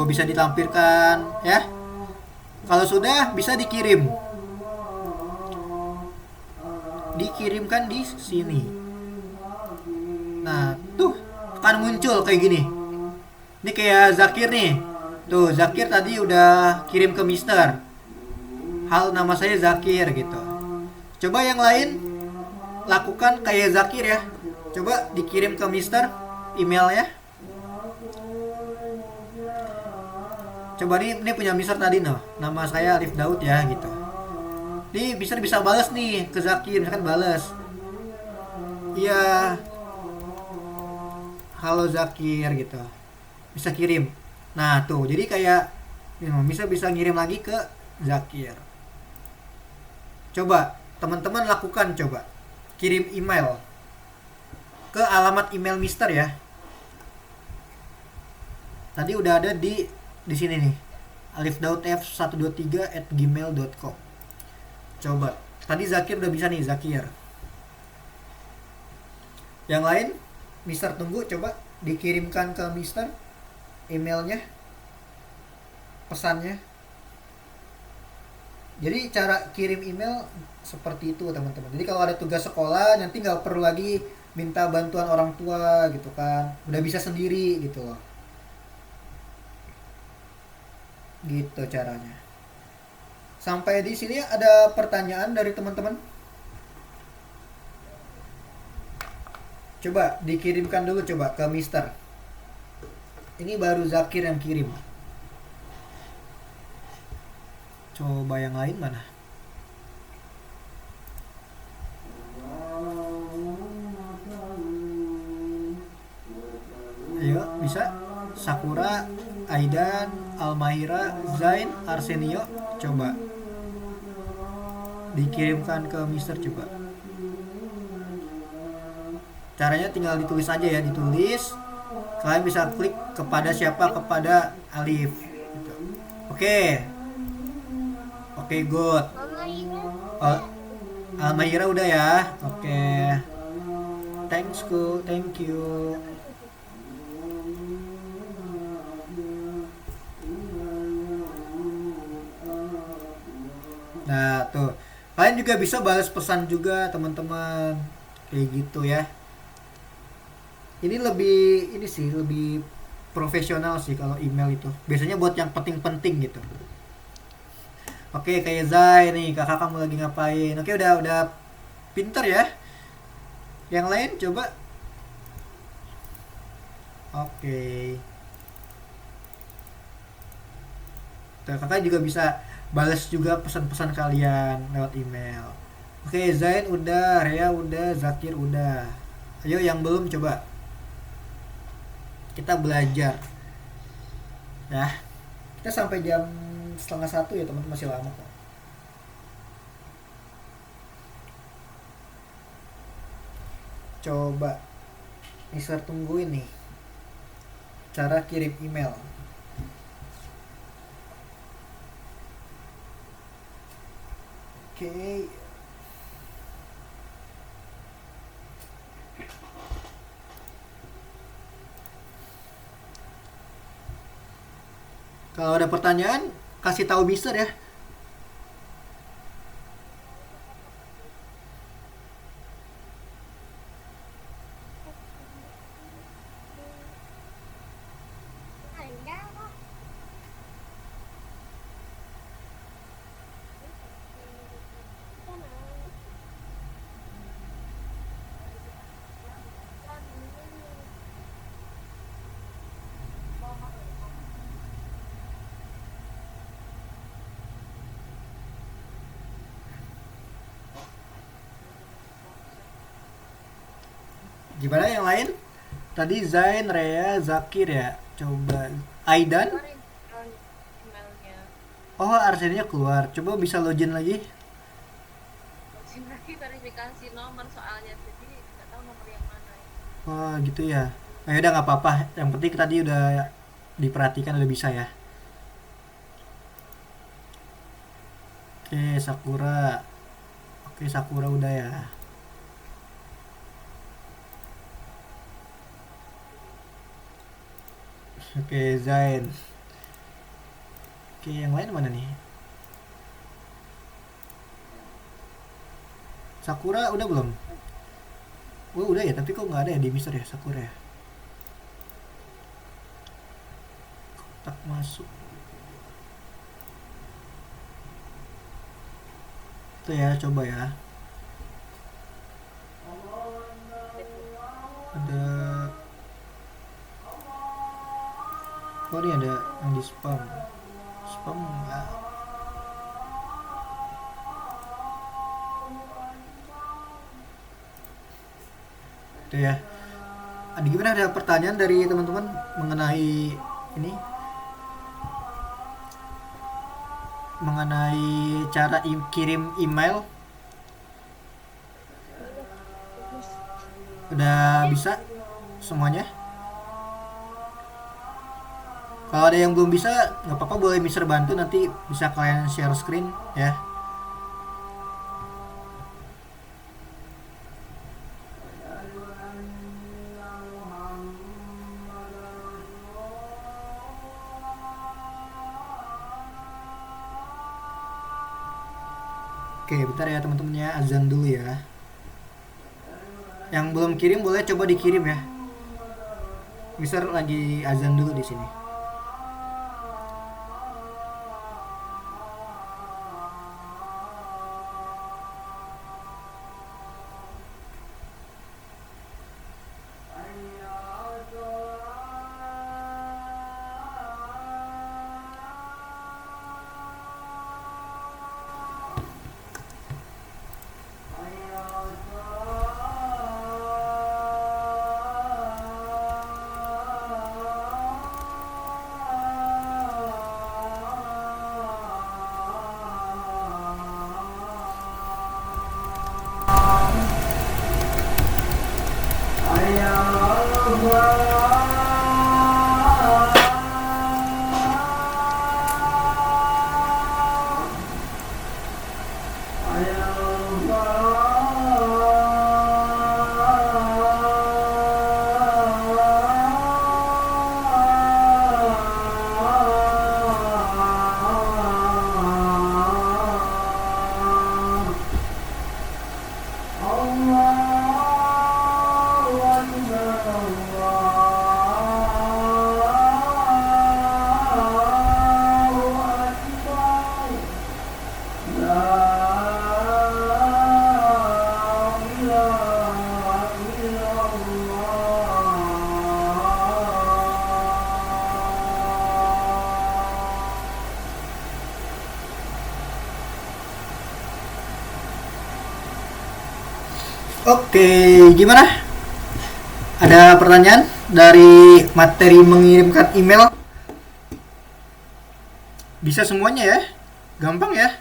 A: bisa ditampilkan ya. Kalau sudah, bisa dikirimkan di sini. Nah, tuh akan muncul kayak gini. Ini kayak Zakir nih. Tuh, Zakir tadi udah kirim ke Mister. Hal nama saya Zakir gitu. Coba yang lain lakukan kayak Zakir ya. Coba dikirim ke Mister emailnya. Coba ini punya Mister tadi noh. Nama saya Alif Daud ya gitu. Nih Mister bisa balas nih ke Zakir, misalkan balas. Iya. Halo Zakir gitu. Bisa kirim. Nah tuh, jadi kayak bisa ngirim lagi ke Zakir. Coba teman-teman lakukan, coba kirim email ke alamat email Mister ya. Tadi udah ada di sini nih, alifdaudf123@gmail.com. Coba Tadi Zakir udah bisa nih, Zakir. Yang lain, Mister tunggu, coba dikirimkan ke Mister emailnya, pesannya. Jadi cara kirim email seperti itu teman-teman. Jadi kalau ada tugas sekolah nanti nggak perlu lagi minta bantuan orang tua gitu kan. Udah bisa sendiri gitu loh. Gitu caranya. Sampai di sini ada pertanyaan dari teman-teman. Coba dikirimkan dulu coba ke Mister. Ini baru Zakir yang kirim. Coba yang lain mana? Ayo, bisa? Sakura, Aidan, Almahira, Zain, Arsenio, coba dikirimkan ke Mister coba. Caranya tinggal ditulis aja ya, ditulis. Kalian bisa klik kepada siapa, kepada Alif. Gitu. Oke, oke, good.
B: Mama ini
A: Oh, Almahira udah ya. Oke. Thanks ku, thank you. Nah, tuh. Kalian juga bisa balas pesan juga, teman-teman. Kayak gitu ya. Ini lebih ini sih, lebih profesional sih kalau email itu. Biasanya buat yang penting-penting gitu. Oke, kayak Zai nih, kakak kamu lagi ngapain? Oke, udah pinter ya. Yang lain coba. Oke. Tuh, kakak juga bisa balas juga pesan-pesan kalian lewat email. Oke, Zain udah, Rea udah, Zakir udah. Ayo yang belum coba. Kita belajar. Ya. Kita sampai jam setengah satu ya teman-teman, masih lama kok. Coba Mister tungguin nih cara kirim email. Oke. Kalau ada pertanyaan kasih tahu Mister ya.
B: ada kok.
A: Gimana yang lain? Tadi Zain, Rea, Zakir ya. Coba Aidan.
D: Keluarin emailnya.
A: Oh, Arsenio keluar. Coba bisa login lagi.
D: Login lagi verifikasi nomor soalnya, jadi nggak tahu nomor yang mana ya.
A: Wah, gitu ya. Nah, udah nggak apa-apa. Yang penting tadi udah diperhatikan, udah bisa ya. Oke, Sakura. Oke, Sakura udah ya. Oke, Zain. Oke, yang lain mana nih? Sakura udah belum? Oh, udah ya, tapi kok nggak ada ya di Mister ya, Sakura ya? Tak masuk. Tuh ya, coba ya. Ada. Oh, ini ada yang di spam. Spam nggak. Tuh ya. Ada gimana, ada pertanyaan dari teman-teman mengenai ini? Mengenai cara kirim email? Udah bisa semuanya? Kalau ada yang belum bisa, nggak apa-apa, boleh Mister bantu, nanti bisa kalian share screen ya. Oke, bentar ya teman-teman ya, azan dulu ya. Yang belum kirim boleh coba dikirim ya. Mister lagi azan dulu di sini. Oke, gimana? Ada pertanyaan dari materi mengirimkan email? Bisa semuanya ya? Gampang ya?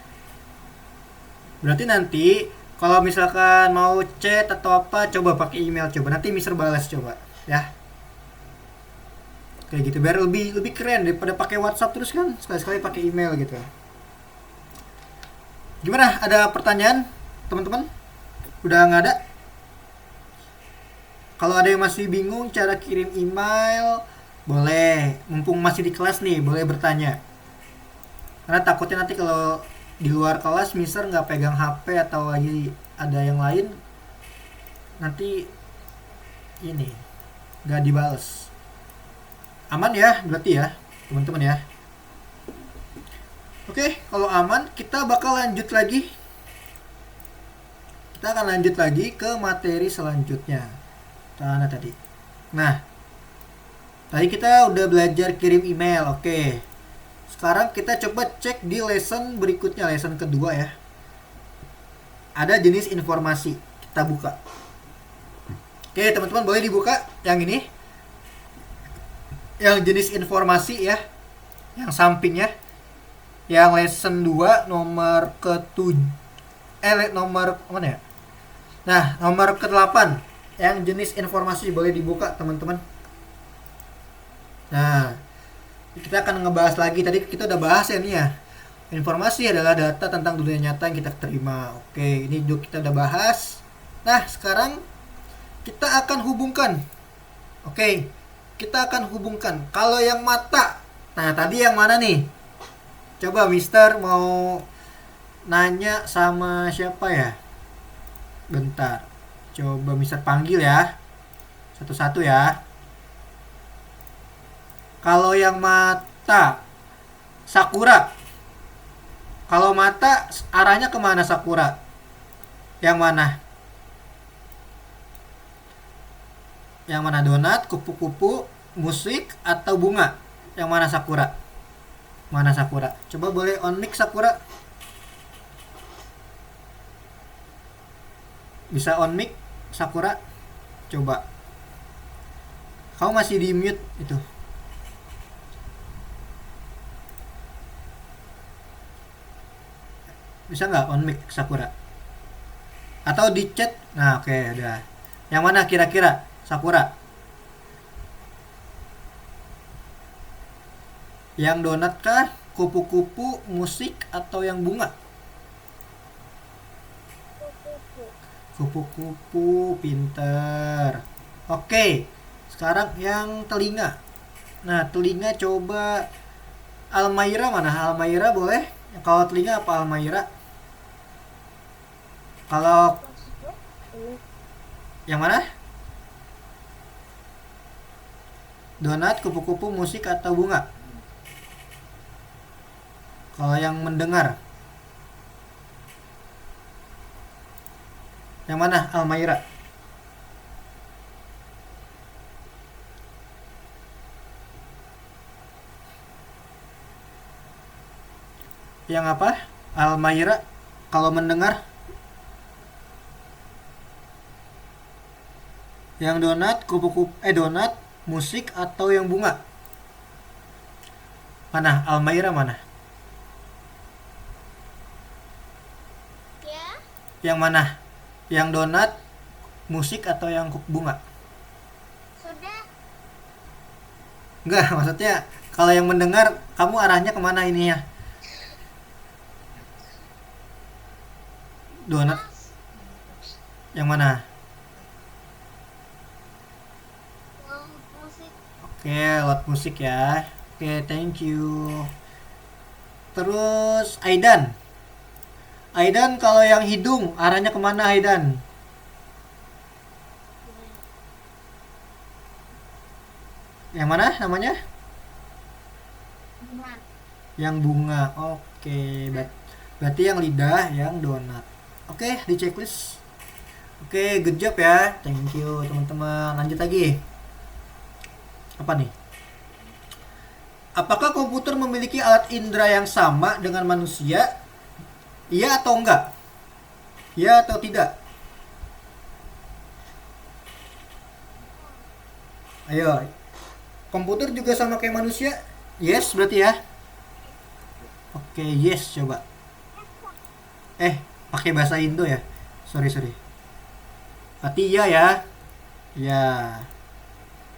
A: Berarti nanti kalau misalkan mau chat atau apa, coba pakai email, coba nanti Mister balas coba ya. Kayak gitu biar lebih keren daripada pakai WhatsApp terus kan, sekali-sekali pakai email gitu. Gimana? Ada pertanyaan, teman-teman? Udah nggak ada? Kalau ada yang masih bingung cara kirim email, boleh, mumpung masih di kelas nih, boleh bertanya. Karena takutnya nanti kalau di luar kelas Mister nggak pegang HP atau lagi ada yang lain, nanti ini nggak dibales. Aman ya, berarti ya, teman-teman ya. Oke, kalau aman, kita bakal lanjut lagi. Kita akan lanjut lagi ke materi selanjutnya. Mana tadi? Nah, tadi kita udah belajar kirim email, oke. Sekarang kita coba cek di lesson berikutnya, lesson kedua ya. Ada jenis informasi, kita buka. Oke, teman-teman boleh dibuka yang ini. Yang jenis informasi ya, yang sampingnya. Yang lesson 2 nomor ke-7. Nomor mana ya? Nah, nomor ke-8. Yang jenis informasi boleh dibuka teman-teman. Nah, kita akan ngebahas lagi. Tadi kita udah bahas ya nih ya. Informasi adalah data tentang dunia nyata yang kita terima. Oke, ini juga kita udah bahas. Nah, sekarang kita akan hubungkan. Oke, kita akan hubungkan. Kalau yang mata, nah tadi yang mana nih? Coba Mister mau nanya sama siapa ya? Bentar. Coba Mister panggil ya. Satu-satu ya. Kalau yang mata, Sakura. Kalau mata arahnya kemana Sakura? Yang mana? Yang mana, donat, kupu-kupu, musik, atau bunga? Yang mana Sakura? Mana Sakura? Coba boleh on mic Sakura. Bisa on mic Sakura? Coba. Kamu masih di mute itu. Bisa nggak on mic Sakura? Atau di chat? Nah, oke, udah. Yang mana kira-kira Sakura? Yang donat kah? Kupu-kupu, musik, atau yang bunga?
B: Kupu-kupu.
A: Kupu-kupu, pinter. Oke, sekarang yang telinga. Nah, telinga coba Almaira mana? Almaira boleh? Kalau telinga apa Almaira? Kalau
B: Ini.
A: yang mana? Donat, kupu-kupu, musik atau bunga? Kalau yang mendengar. Yang mana, Almaira? Yang apa? Almaira kalau mendengar. Yang donat, kupu-kupu, donat, musik atau yang bunga? Mana? Almaira mana?
B: Ya.
A: Yang mana? Yang donat, musik atau yang bunga?
B: Sudah.
A: Enggak, maksudnya kalau yang mendengar kamu arahnya kemana ini ya? Donat yang mana?
B: Yang musik.
A: Oke, lot musik ya. Oke, thank you. Terus Aidan. Aidan kalau yang hidung arahnya kemana Aidan? Yang mana namanya?
B: Bunga.
A: Yang bunga. Oke, berarti yang lidah, yang donat. Oke, di checklist. Oke, good job ya. Thank you teman-teman. Lanjut lagi. Apa nih? Apakah komputer memiliki alat indera yang sama dengan manusia? Iya atau enggak? Iya atau tidak? Ayo. Komputer juga sama kayak manusia? Yes berarti ya. Oke, yes coba. Pakai bahasa Indo ya. Sorry. Berarti iya ya. Ya.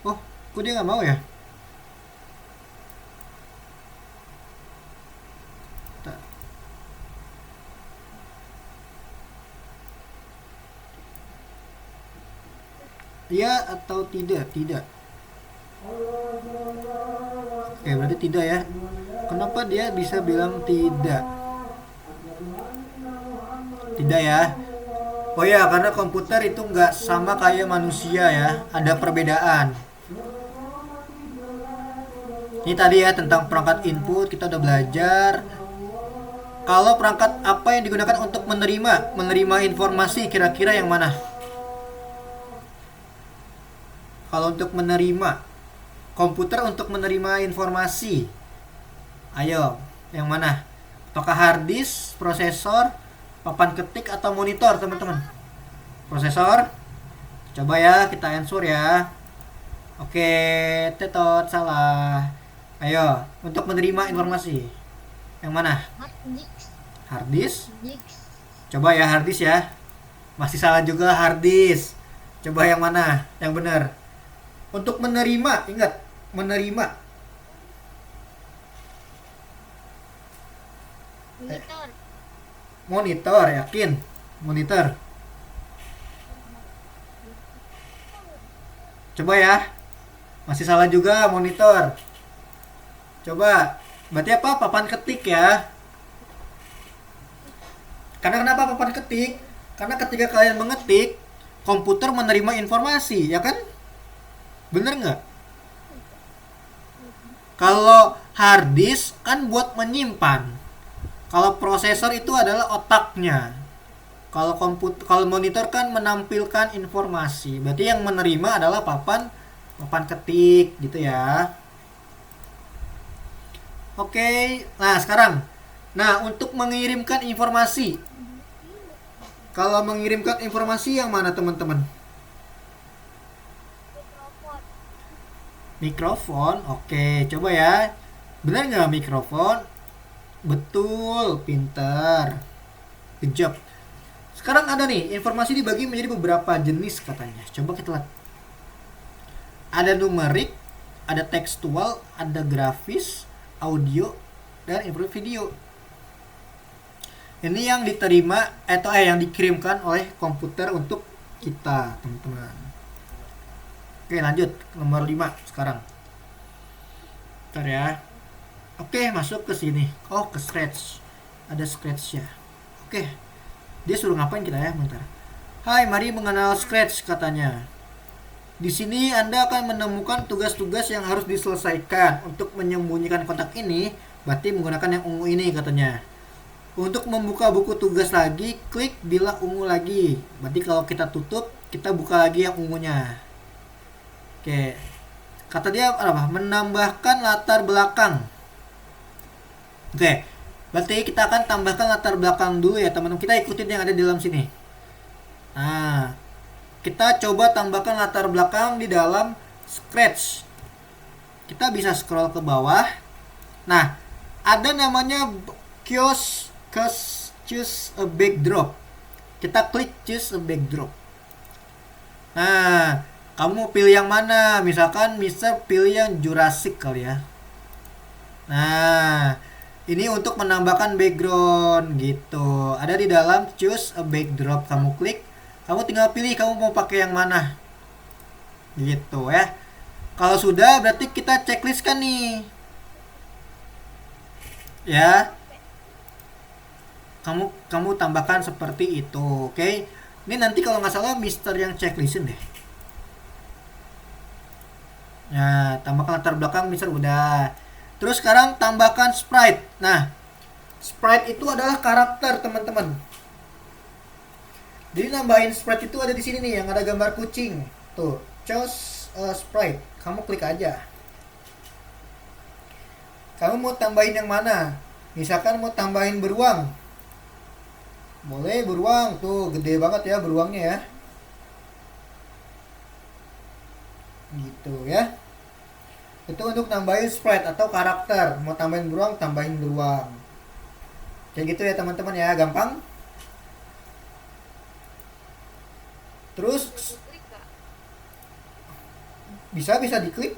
A: Oh, kok dia nggak mau ya? Ta- Iya atau tidak? Tidak. Oke, berarti tidak ya. Kenapa dia bisa bilang tidak? Tidak ya. Oh ya, karena komputer itu nggak sama kayak manusia ya. Ada perbedaan. Ini tadi ya tentang perangkat input kita udah belajar. Kalau perangkat apa yang digunakan untuk menerima informasi kira-kira yang mana? Kalau untuk menerima, komputer untuk menerima informasi. Ayo, yang mana? Apakah hard disk, prosesor, papan ketik atau monitor, teman-teman? Prosesor. Coba ya kita answer ya. Oke, tetot salah. Ayo, untuk menerima informasi. Yang mana?
B: Hard disk.
A: Hard disk.
B: Disk.
A: Coba ya hard disk ya. Masih salah juga hard disk. Coba yang mana? Yang benar. Untuk menerima, ingat, menerima.
B: Monitor.
A: Monitor, yakin? Monitor. Coba ya. Masih salah juga monitor. Coba. Berarti apa? Papan ketik ya. Karena kenapa papan ketik? Karena ketika kalian mengetik, komputer menerima informasi, ya kan? Bener nggak? Kalau hard disk kan buat menyimpan. Kalau prosesor itu adalah otaknya. Kalau monitor kan menampilkan informasi. Berarti yang menerima adalah papan ketik gitu ya. Oke. Nah, sekarang. Nah, untuk mengirimkan informasi. Kalau mengirimkan informasi yang mana, teman-teman?
B: Mikrofon.
A: Mikrofon. Oke, coba ya. Benar nggak mikrofon? Betul, pintar. Good job. Sekarang ada nih, informasi dibagi menjadi beberapa jenis katanya. Coba kita lihat. Ada numerik, ada tekstual, ada grafis, audio, dan video. Ini yang diterima atau yang dikirimkan oleh komputer untuk kita, teman-teman. Oke, lanjut nomor 5 sekarang. Bentar ya. Oke, masuk ke sini. Oh, ke scratch. Ada scratch ya. Oke. Dia suruh ngapain kita ya, bentar. Hai, mari mengenal Scratch katanya. Di sini Anda akan menemukan tugas-tugas yang harus diselesaikan. Untuk menyembunyikan kotak ini, berarti menggunakan yang ungu ini katanya. Untuk membuka buku tugas lagi, klik bila ungu lagi. Berarti kalau kita tutup, kita buka lagi yang ungunya. Oke. Kata dia apa? Menambahkan latar belakang. Oke. Berarti kita akan tambahkan latar belakang dulu ya, teman-teman. Kita ikutin yang ada di dalam sini. Nah, kita coba tambahkan latar belakang di dalam Scratch. Kita bisa scroll ke bawah. Nah, ada namanya choose a backdrop. Kita klik choose a backdrop. Nah, kamu pilih yang mana? Misalkan Mister pilih yang Jurassic kali ya. Nah, ini untuk menambahkan background gitu. Ada di dalam choose a backdrop. Kamu klik, kamu tinggal pilih kamu mau pakai yang mana. Gitu ya. Kalau sudah berarti kita checklist kan nih. Ya. Kamu tambahkan seperti itu, oke? Ini nanti kalau nggak salah Mister yang checklistin deh. Nah, tambahkan latar belakang Mister udah. Terus sekarang tambahkan sprite. Nah, sprite itu adalah karakter, teman-teman. Jadi nambahin sprite itu ada di sini nih yang ada gambar kucing. Tuh, choose a sprite. Kamu klik aja. Kamu mau tambahin yang mana? Misalkan mau tambahin beruang. Boleh beruang, tuh gede banget ya beruangnya ya. Gitu ya. Itu untuk nambahin sprite atau karakter. Mau tambahin beruang, tambahin beruang. Kayak gitu ya teman-teman ya, gampang. Terus
D: Klik Kak.
A: bisa diklik.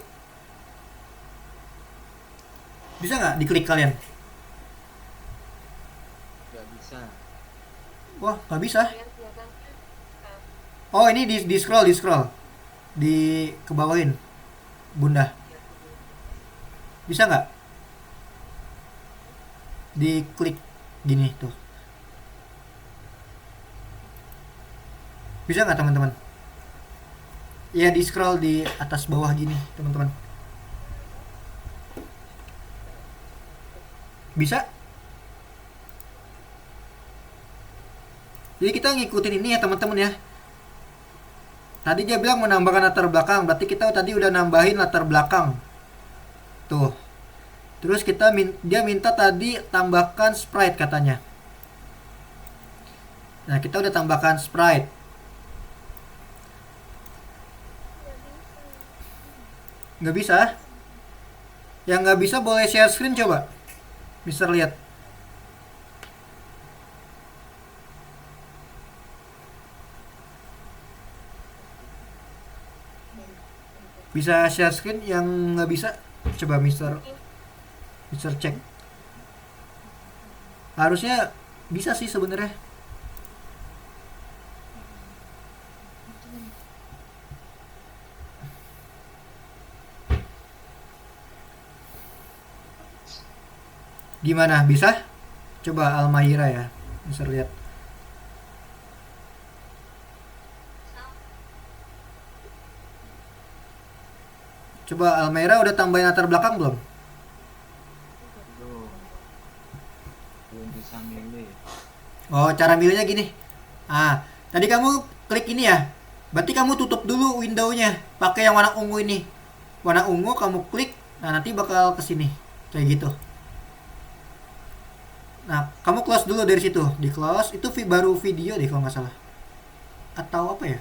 A: Bisa nggak diklik kalian?
C: Nggak bisa.
A: Wah, nggak bisa.
D: Biar kelihatan. Nah,
A: Oh, ini di scroll, di kebawahin, Bunda. Bisa nggak? Diklik gini tuh. Bisa nggak teman-teman? Ya di scroll di atas bawah gini, teman-teman. Bisa? Jadi kita ngikutin ini ya teman-teman ya. Tadi dia bilang menambahkan latar belakang, berarti kita tadi udah nambahin latar belakang. Tuh. Terus dia minta tadi tambahkan sprite katanya. Nah, kita udah tambahkan sprite. Nggak bisa? Yang nggak bisa boleh share screen coba. Bisa lihat. Bisa share screen, yang nggak bisa coba Mister cek. Harusnya bisa sih sebenarnya. Gimana, bisa? Coba Almahira ya, bisa lihat. Coba Almahira udah tambahin latar belakang belum?
C: Belum bisa milih.
A: Oh, cara milihnya gini. Ah, tadi kamu klik ini ya. Berarti kamu tutup dulu windownya. Pakai yang warna ungu ini. Warna ungu kamu klik. Nah, nanti bakal kesini. Kayak gitu. Nah, kamu close dulu dari situ. Di close. Itu baru video deh kalau nggak salah. Atau apa ya?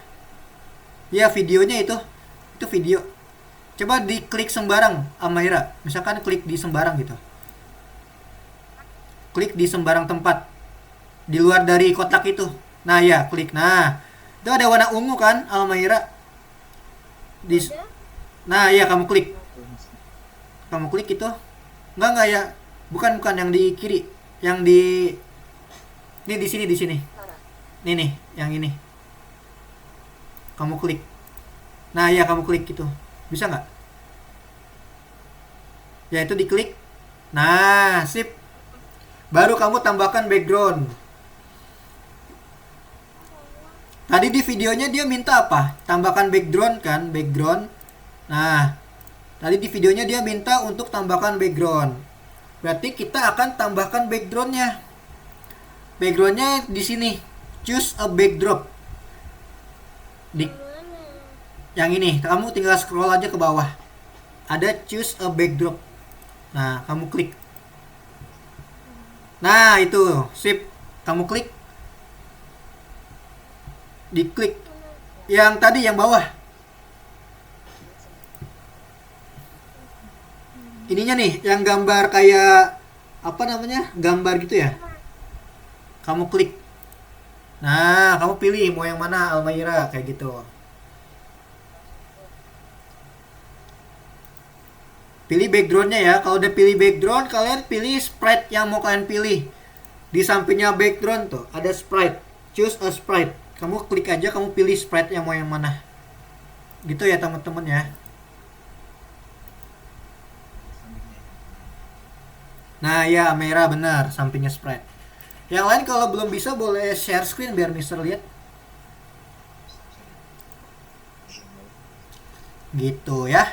A: Ya, videonya itu. Itu video. Coba diklik sembarang, Almahira. Misalkan klik di sembarang gitu. Klik di sembarang tempat. Di luar dari kotak itu. Nah ya, klik. Nah, itu ada warna ungu kan, Almahira. Nah ya, kamu klik. Kamu klik itu. Enggak ya. Bukan yang di kiri. Yang di ini di sini. Nih, yang ini. Kamu klik. Nah ya, kamu klik gitu. Bisa nggak? Ya, itu diklik. Nah, sip. Baru kamu tambahkan background. Tadi di videonya dia minta apa? Tambahkan background kan, background. Nah, tadi di videonya dia minta untuk tambahkan background. Berarti kita akan tambahkan backgroundnya. Backgroundnya di sini. Choose a backdrop. Di
B: Mana?
A: yang ini, kamu tinggal scroll aja ke bawah. Ada choose a backdrop. Nah, kamu klik. Nah, itu, sip. Kamu klik. Diklik. Yang tadi yang bawah. Ininya nih, yang gambar kayak apa namanya? Gambar gitu ya. Kamu klik. Nah, kamu pilih mau yang mana, Almaira kayak gitu. Pilih backgroundnya ya. Kalau udah pilih background, kalian pilih sprite yang mau kalian pilih. Di sampingnya background tuh ada sprite. Choose a sprite. Kamu klik aja, kamu pilih sprite yang mau yang mana. Gitu ya teman-teman ya.
C: Sampingnya.
A: Nah ya, merah benar, sampingnya sprite. Yang lain kalau belum bisa boleh share screen biar Mister lihat. Gitu ya.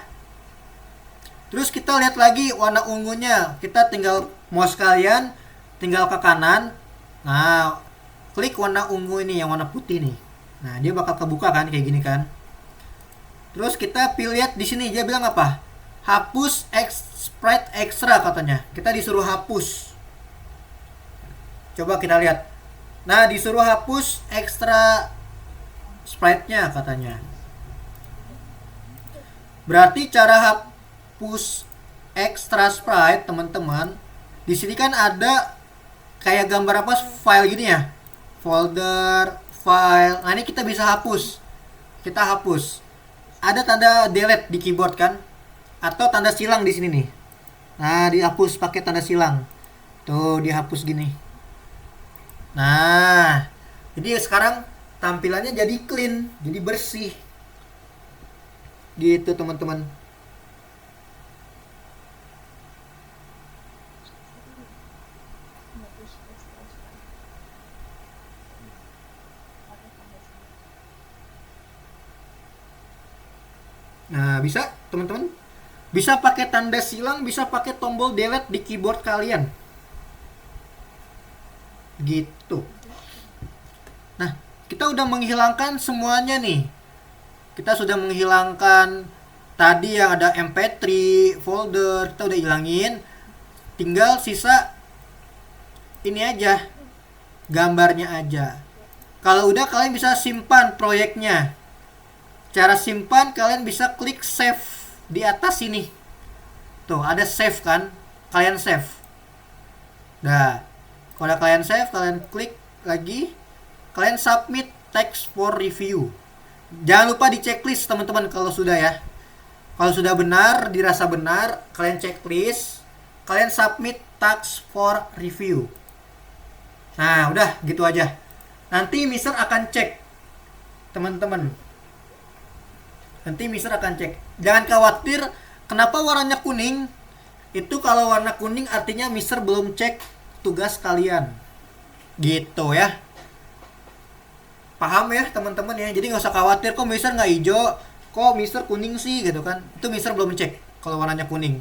A: Terus kita lihat lagi warna ungunya. Kita tinggal mouse kalian tinggal ke kanan. Nah, klik warna ungu ini yang warna putih nih. Nah, dia bakal kebuka kan kayak gini kan. Terus kita pilih lihat di sini dia bilang apa? Hapus sprite extra katanya. Kita disuruh hapus. Coba kita lihat. Nah, disuruh hapus extra sprite-nya katanya. Berarti cara hapus extra sprite, teman-teman. Di sini kan ada kayak gambar apa file gini ya. Folder, file. Nah, ini kita bisa hapus. Kita hapus. Ada tanda delete di keyboard kan? Atau tanda silang di sini nih. Nah, dihapus pakai tanda silang. Tuh, dihapus gini. Nah, jadi sekarang tampilannya jadi clean, jadi bersih. Gitu, teman-teman. Nah, bisa, teman-teman. Bisa pakai tanda silang, bisa pakai tombol delete di keyboard kalian. Gitu. Nah, kita udah menghilangkan semuanya nih. Kita sudah menghilangkan tadi yang ada MP3, folder, kita udah hilangin. Tinggal sisa ini aja. Gambarnya aja. Kalau udah kalian bisa simpan proyeknya. Cara simpan kalian bisa klik save di atas sini. Tuh, ada save kan? Kalian save. Nah, kalau kalian save, kalian klik lagi. Kalian submit text for review. Jangan lupa di checklist teman-teman kalau sudah ya. Kalau sudah benar, dirasa benar, kalian checklist. Kalian submit text for review. Nah, udah gitu aja. Nanti Mister akan cek. Teman-teman. Nanti Mister akan cek. Jangan khawatir kenapa warnanya kuning. Itu kalau warna kuning artinya Mister belum cek tugas kalian. Gitu ya. Paham ya teman-teman ya. Jadi nggak usah khawatir kok Mister nggak hijau, kok Mister kuning sih gitu kan. Itu Mister belum cek kalau warnanya kuning.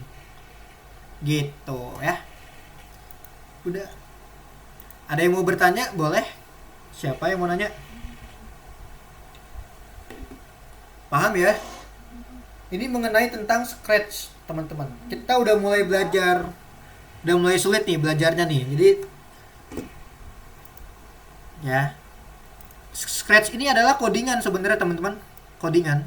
A: Gitu ya. Udah. Ada yang mau bertanya? Boleh. Siapa yang mau nanya? Paham ya? Ini mengenai tentang Scratch, teman-teman. Kita udah mulai belajar. Udah mulai sulit nih belajarnya nih. Jadi ya. Scratch ini adalah codingan sebenarnya, teman-teman. Codingan.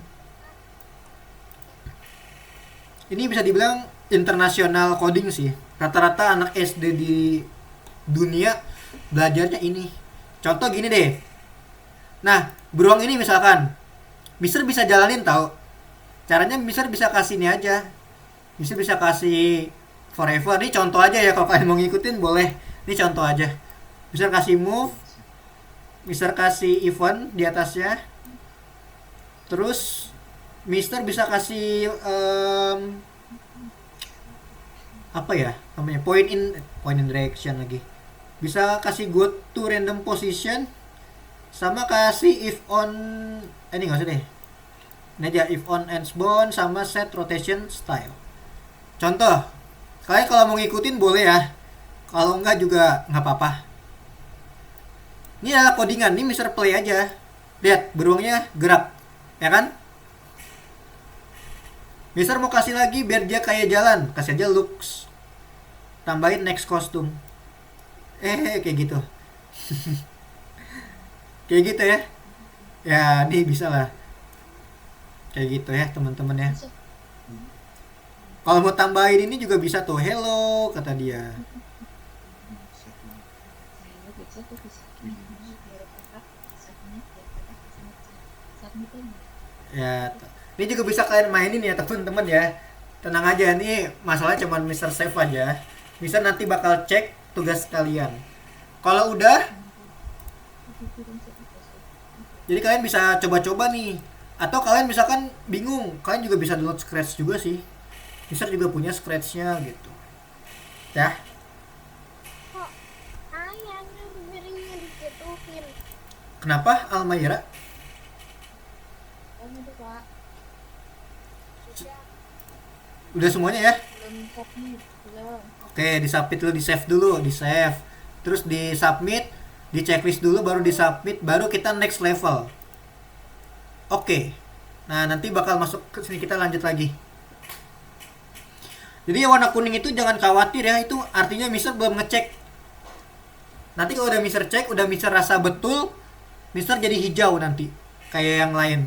A: Ini bisa dibilang internasional coding sih. Rata-rata anak SD di dunia belajarnya ini. Contoh gini deh. Nah, beruang ini misalkan Mister bisa jalanin tahu. Caranya Mister bisa kasih ini aja. Mister bisa kasih forever. Ini contoh aja ya, kalau kalian mau ngikutin boleh. Ini contoh aja. Mister kasih move. Mister kasih event di atasnya. Terus Mister bisa kasih apa ya namanya, point in direction lagi. Bisa kasih go to random position. sama kasih if on, ini nggak usah deh. Ini aja if on ends bound sama set rotation style. Contoh, kalian kalau mau ngikutin boleh ya. Kalau enggak juga nggak apa-apa. Ini adalah codingan, ini Mr. Play aja. Lihat, beruangnya gerak, ya kan? Mister mau kasih lagi biar dia kayak jalan, kasih aja looks. Tambahin next costume. Kayak gitu. Kayak gitu ya. Ya, ini bisa lah. Kayak gitu ya, teman-teman ya.
B: Bisa.
A: Kalau mau tambahin ini juga bisa tuh, hello kata dia. Ya, ini juga bisa kalian mainin ya teman-teman ya. Tenang aja, ini masalah cuman Mr. Save aja. Bisa nanti bakal cek tugas kalian. Kalau udah, jadi kalian bisa coba-coba nih. Atau kalian misalkan bingung, kalian juga bisa download Scratch juga sih. Mister juga punya Scratch-nya gitu. Ya.
B: Kok ayamnya piringnya dijatuhin?
A: Kenapa Almayra?
D: Kamu tuh Pak.
A: Udah semuanya ya?
D: Belum submit. Belum.
A: Oke, di submit dulu, di save dulu, di save. Terus di submit, di checklist dulu, baru di submit, baru kita next level. Oke. Nah, nanti bakal masuk ke sini, kita lanjut lagi. Jadi yang warna kuning itu jangan khawatir ya, itu artinya Mister belum ngecek. Nanti kalau udah Mister cek, udah Mister rasa betul, Mister jadi hijau nanti, kayak yang lain.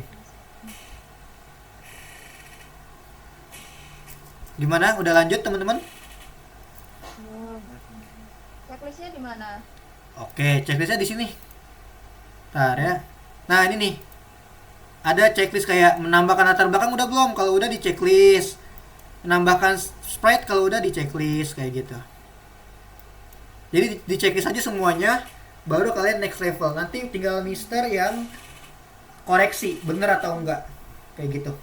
A: Gimana? Udah lanjut teman-teman?
D: Belum. Checklistnya di mana?
A: Oke, checklistnya di sini. Ntar ya. Nah ini nih, ada checklist kayak menambahkan latar belakang udah belum? Kalau udah di checklist. Menambahkan sprite kalau udah di checklist kayak gitu. Jadi di checklist aja semuanya, baru kalian next level. Nanti tinggal Mister yang koreksi bener atau enggak kayak gitu.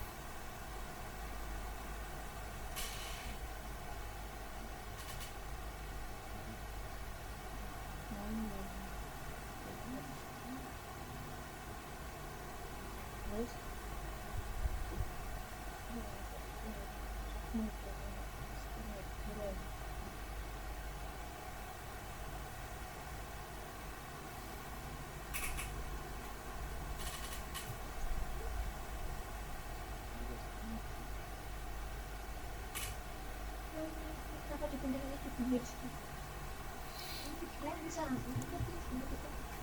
B: Kenapa dipindahin di pinggir sini? Kalian bisa langsung.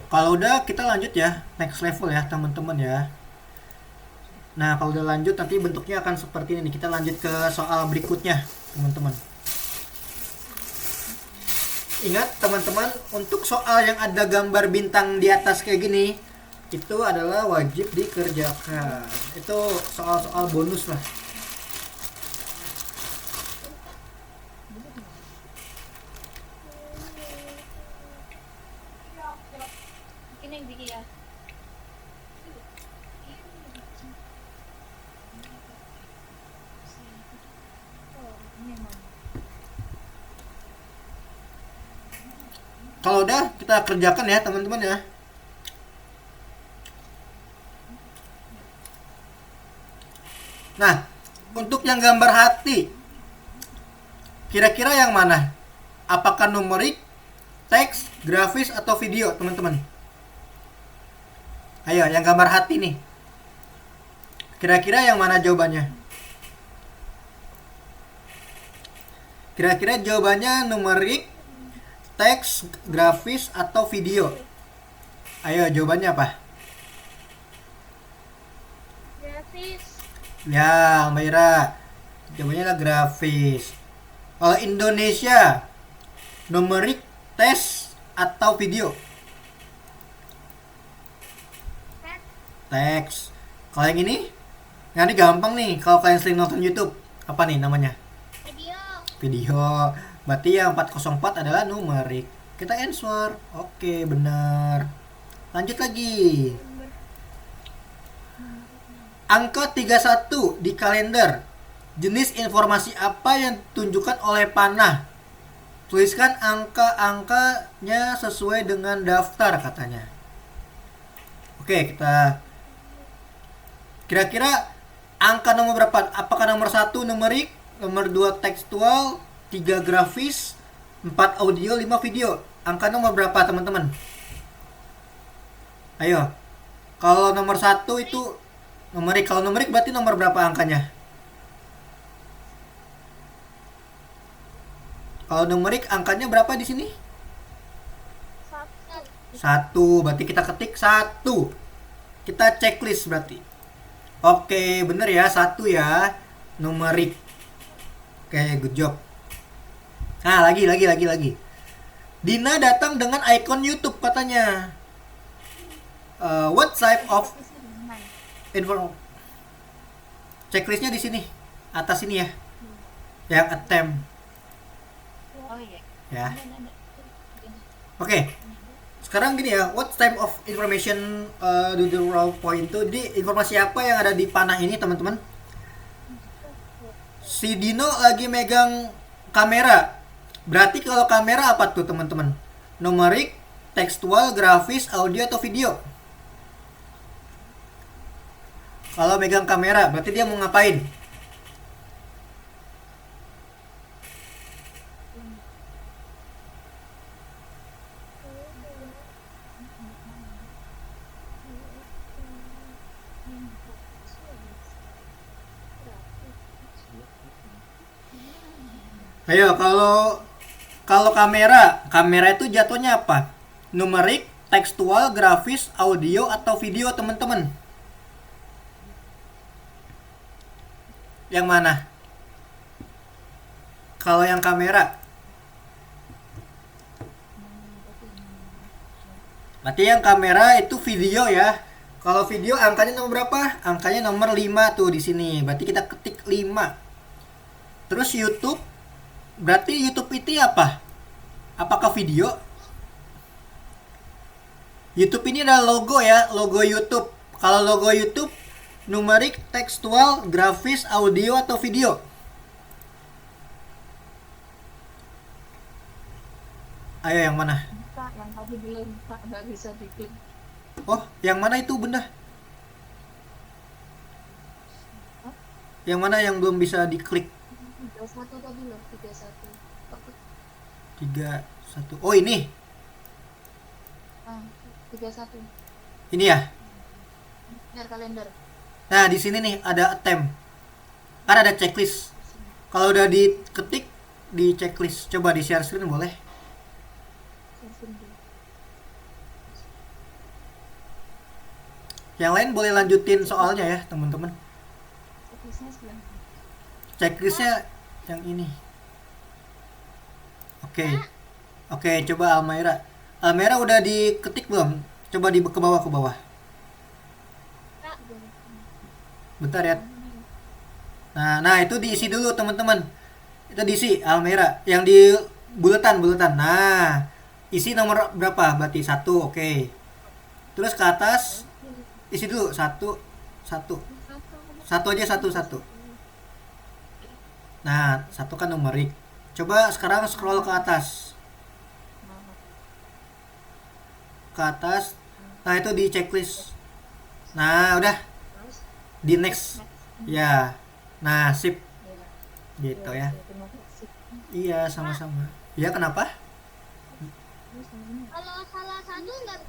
A: Kalau udah kita lanjut ya, next level ya teman-teman ya. Nah kalau udah lanjut nanti bentuknya akan seperti ini. Kita lanjut ke soal berikutnya teman-teman. Ingat teman-teman, untuk soal yang ada gambar bintang di atas kayak gini, itu adalah wajib dikerjakan. Itu soal-soal bonus lah.
D: Ini yang bikin ya. Oh, ini emang.
A: Kalau udah kita kerjakan ya teman-teman ya. Nah, untuk yang gambar hati, kira-kira yang mana? Apakah numerik, teks, grafis, atau video teman-teman? Ayo, yang gambar hati nih. Kira-kira yang mana jawabannya? Kira-kira jawabannya numerik, teks, grafis, atau video? Ayo, jawabannya apa?
B: Grafis.
A: Ya, Almaira. Jawabannya adalah grafis. Kalau Indonesia, numerik, tes, atau video? Teks. Kalau yang ini? Yang ini gampang nih. Kalau kalian sering nonton YouTube, apa nih namanya?
B: Video.
A: Video. Berarti yang 404 adalah numerik. Kita answer. Oke, benar. Lanjut lagi. Angka 31 di kalender. Jenis informasi apa yang ditunjukkan oleh panah? Tuliskan angka-angkanya sesuai dengan daftar katanya. Oke, kita kira-kira angka nomor berapa? Apakah nomor 1 numerik, nomor 2 tekstual, 3 grafis, 4 audio, 5 video? Angka nomor berapa teman-teman? Ayo. Kalau nomor 1 itu numerik. Kalau numerik berarti nomor berapa angkanya? Kalau numerik angkanya berapa di sini?
B: Satu.
A: 1. Berarti kita ketik 1. Kita checklist berarti. Oke, bener ya, 1 ya. Numerik. Oke, good job. Nah, lagi. Dina datang dengan icon YouTube katanya. What type of info? Checklistnya di sini, atas ini ya. Yang attempt
B: Oh iya.
A: ya.
B: Ada.
A: Oke. Sekarang gini ya, what type of information do the raw point itu? Jadi informasi apa yang ada di panah ini teman-teman? Si Dino lagi megang kamera. Berarti kalau kamera apa tuh teman-teman? Numerik, tekstual, grafis, audio atau video? Kalau megang kamera, berarti dia mau ngapain? Ayo, kalau kamera itu jatuhnya apa? Numerik, tekstual, grafis, audio atau video teman-teman? Yang mana? Kalau yang kamera, berarti yang kamera itu video ya. Kalau video angkanya nomor berapa? Angkanya nomor 5 tuh di sini. Berarti kita ketik 5. Terus YouTube, berarti YouTube itu apa? Apakah video? YouTube ini adalah logo ya, logo YouTube. Kalau logo YouTube, numerik, tekstual, grafis, audio atau video? Ayo yang mana?
B: Kak, yang tadi belum Kak, nggak bisa diklik.
A: Oh, yang mana itu bunda? Yang mana yang belum bisa diklik?
B: 31 tadi loh, 31.
A: 31. Oh, ini.
B: Ah, 31.
A: Ini ya.
B: Biar kalender.
A: Nah, di sini nih ada attempt. Kan ada checklist. Kalau udah diketik di checklist, coba di share screen boleh? Yang lain boleh lanjutin soalnya ya, teman-teman.
B: Checklistnya sebelah.
A: Checklistnya yang ini. Oke, coba Almaira. Almaira udah diketik belum? Coba ke bawah. Bentar ya. Nah itu diisi dulu teman-teman. Itu diisi Almaira. Yang di buletan. Nah, isi nomor berapa? Berarti 1, oke. Terus ke atas isi dulu 1. Satu aja. Nah, 1 kan numerik. Coba sekarang scroll ke atas. Nah, itu di checklist. Nah, udah. Di next. Ya. Nah, sip. Gitu ya. Iya, sama-sama. Iya, kenapa?
B: Kalau salah satu nggak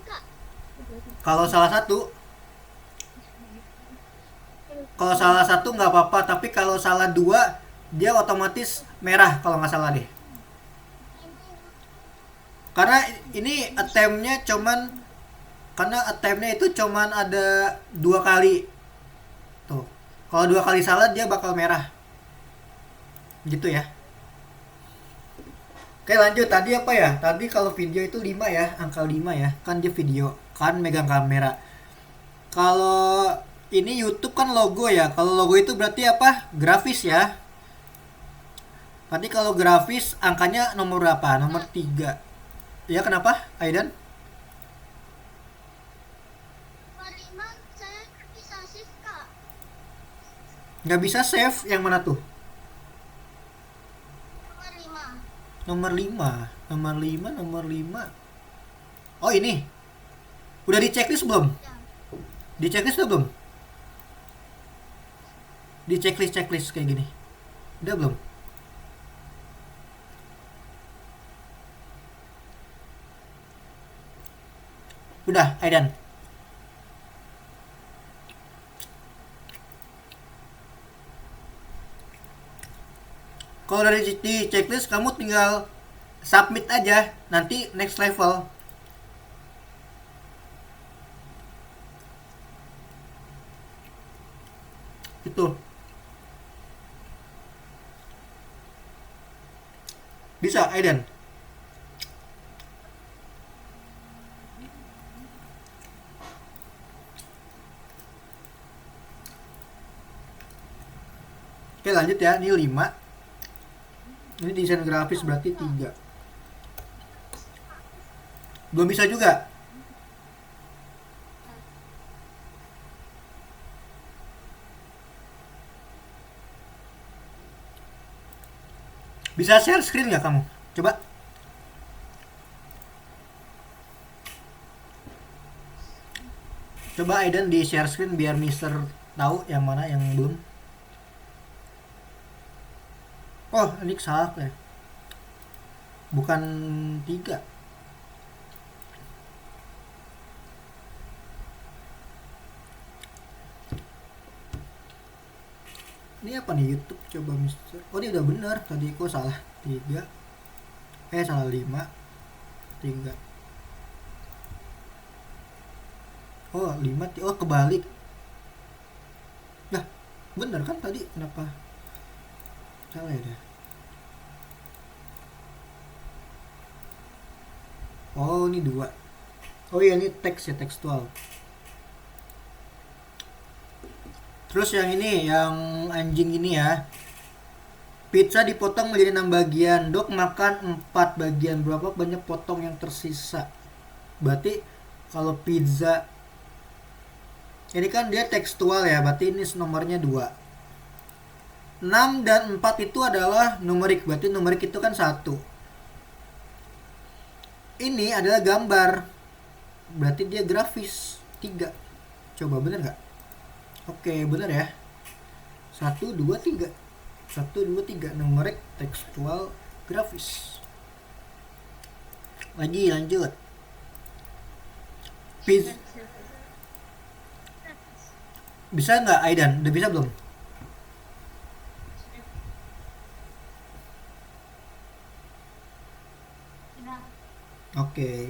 B: Kak.
A: Kalau salah satu nggak apa-apa, tapi kalau salah 2 dia otomatis merah kalau nggak salah deh. Karena ini attempt-nya itu cuman ada 2 kali. Tuh. Kalau 2 kali salah dia bakal merah. Gitu ya. Oke, lanjut. Tadi apa ya? Tadi kalau video itu 5 ya, angka 5 ya. Kan dia video, kan megang kamera. Kalau ini YouTube kan logo ya. Kalau logo itu berarti apa? Grafis ya. Berarti kalau grafis angkanya nomor berapa? Nomor 3. Ya, kenapa? Aidan?
B: Saya bisa save Kak.
A: Nggak bisa save. Yang mana tuh?
B: Nomor 5.
A: Nomor 5. Oh, ini. Udah di checklist belum? Di checklist udah belum? Di checklist kayak gini. Udah belum? Udah, Aidan. Kalau dari di checklist kamu tinggal submit aja, nanti next level. Itu. Bisa, Aidan. Oke, lanjut ya. Ini 5. Ini desain grafis berarti 3. Belum bisa juga. Bisa share screen nggak kamu? Coba. Coba Aidan di share screen biar Mister tahu yang mana yang belum. Oh, ini salah ya. Bukan 3. Ini apa nih YouTube? Coba Mister. Oh, ini udah bener. Tadi kok salah. 3. Salah 5. 3. Oh, 5. Oh, kebalik. Nah, bener kan tadi? Kenapa? Salah ya dah. Oh, ini 2. Oh iya, ini teks ya, tekstual. Terus yang ini, yang anjing ini ya. Pizza dipotong menjadi 6 bagian. Dok makan 4 bagian. Berapa banyak potong yang tersisa? Berarti kalau pizza ini kan dia tekstual ya. Berarti ini nomornya 2. 6 dan 4 itu adalah numerik. Berarti numerik itu kan 1. Ini adalah gambar. Berarti dia grafis. 3. Coba bener gak? Oke, bener ya. 1, 2, 3. 1, 2, 3. Numerik, tekstual, grafis. Lagi, lanjut. Bisa nggak Aidan? Udah bisa belum? Oke.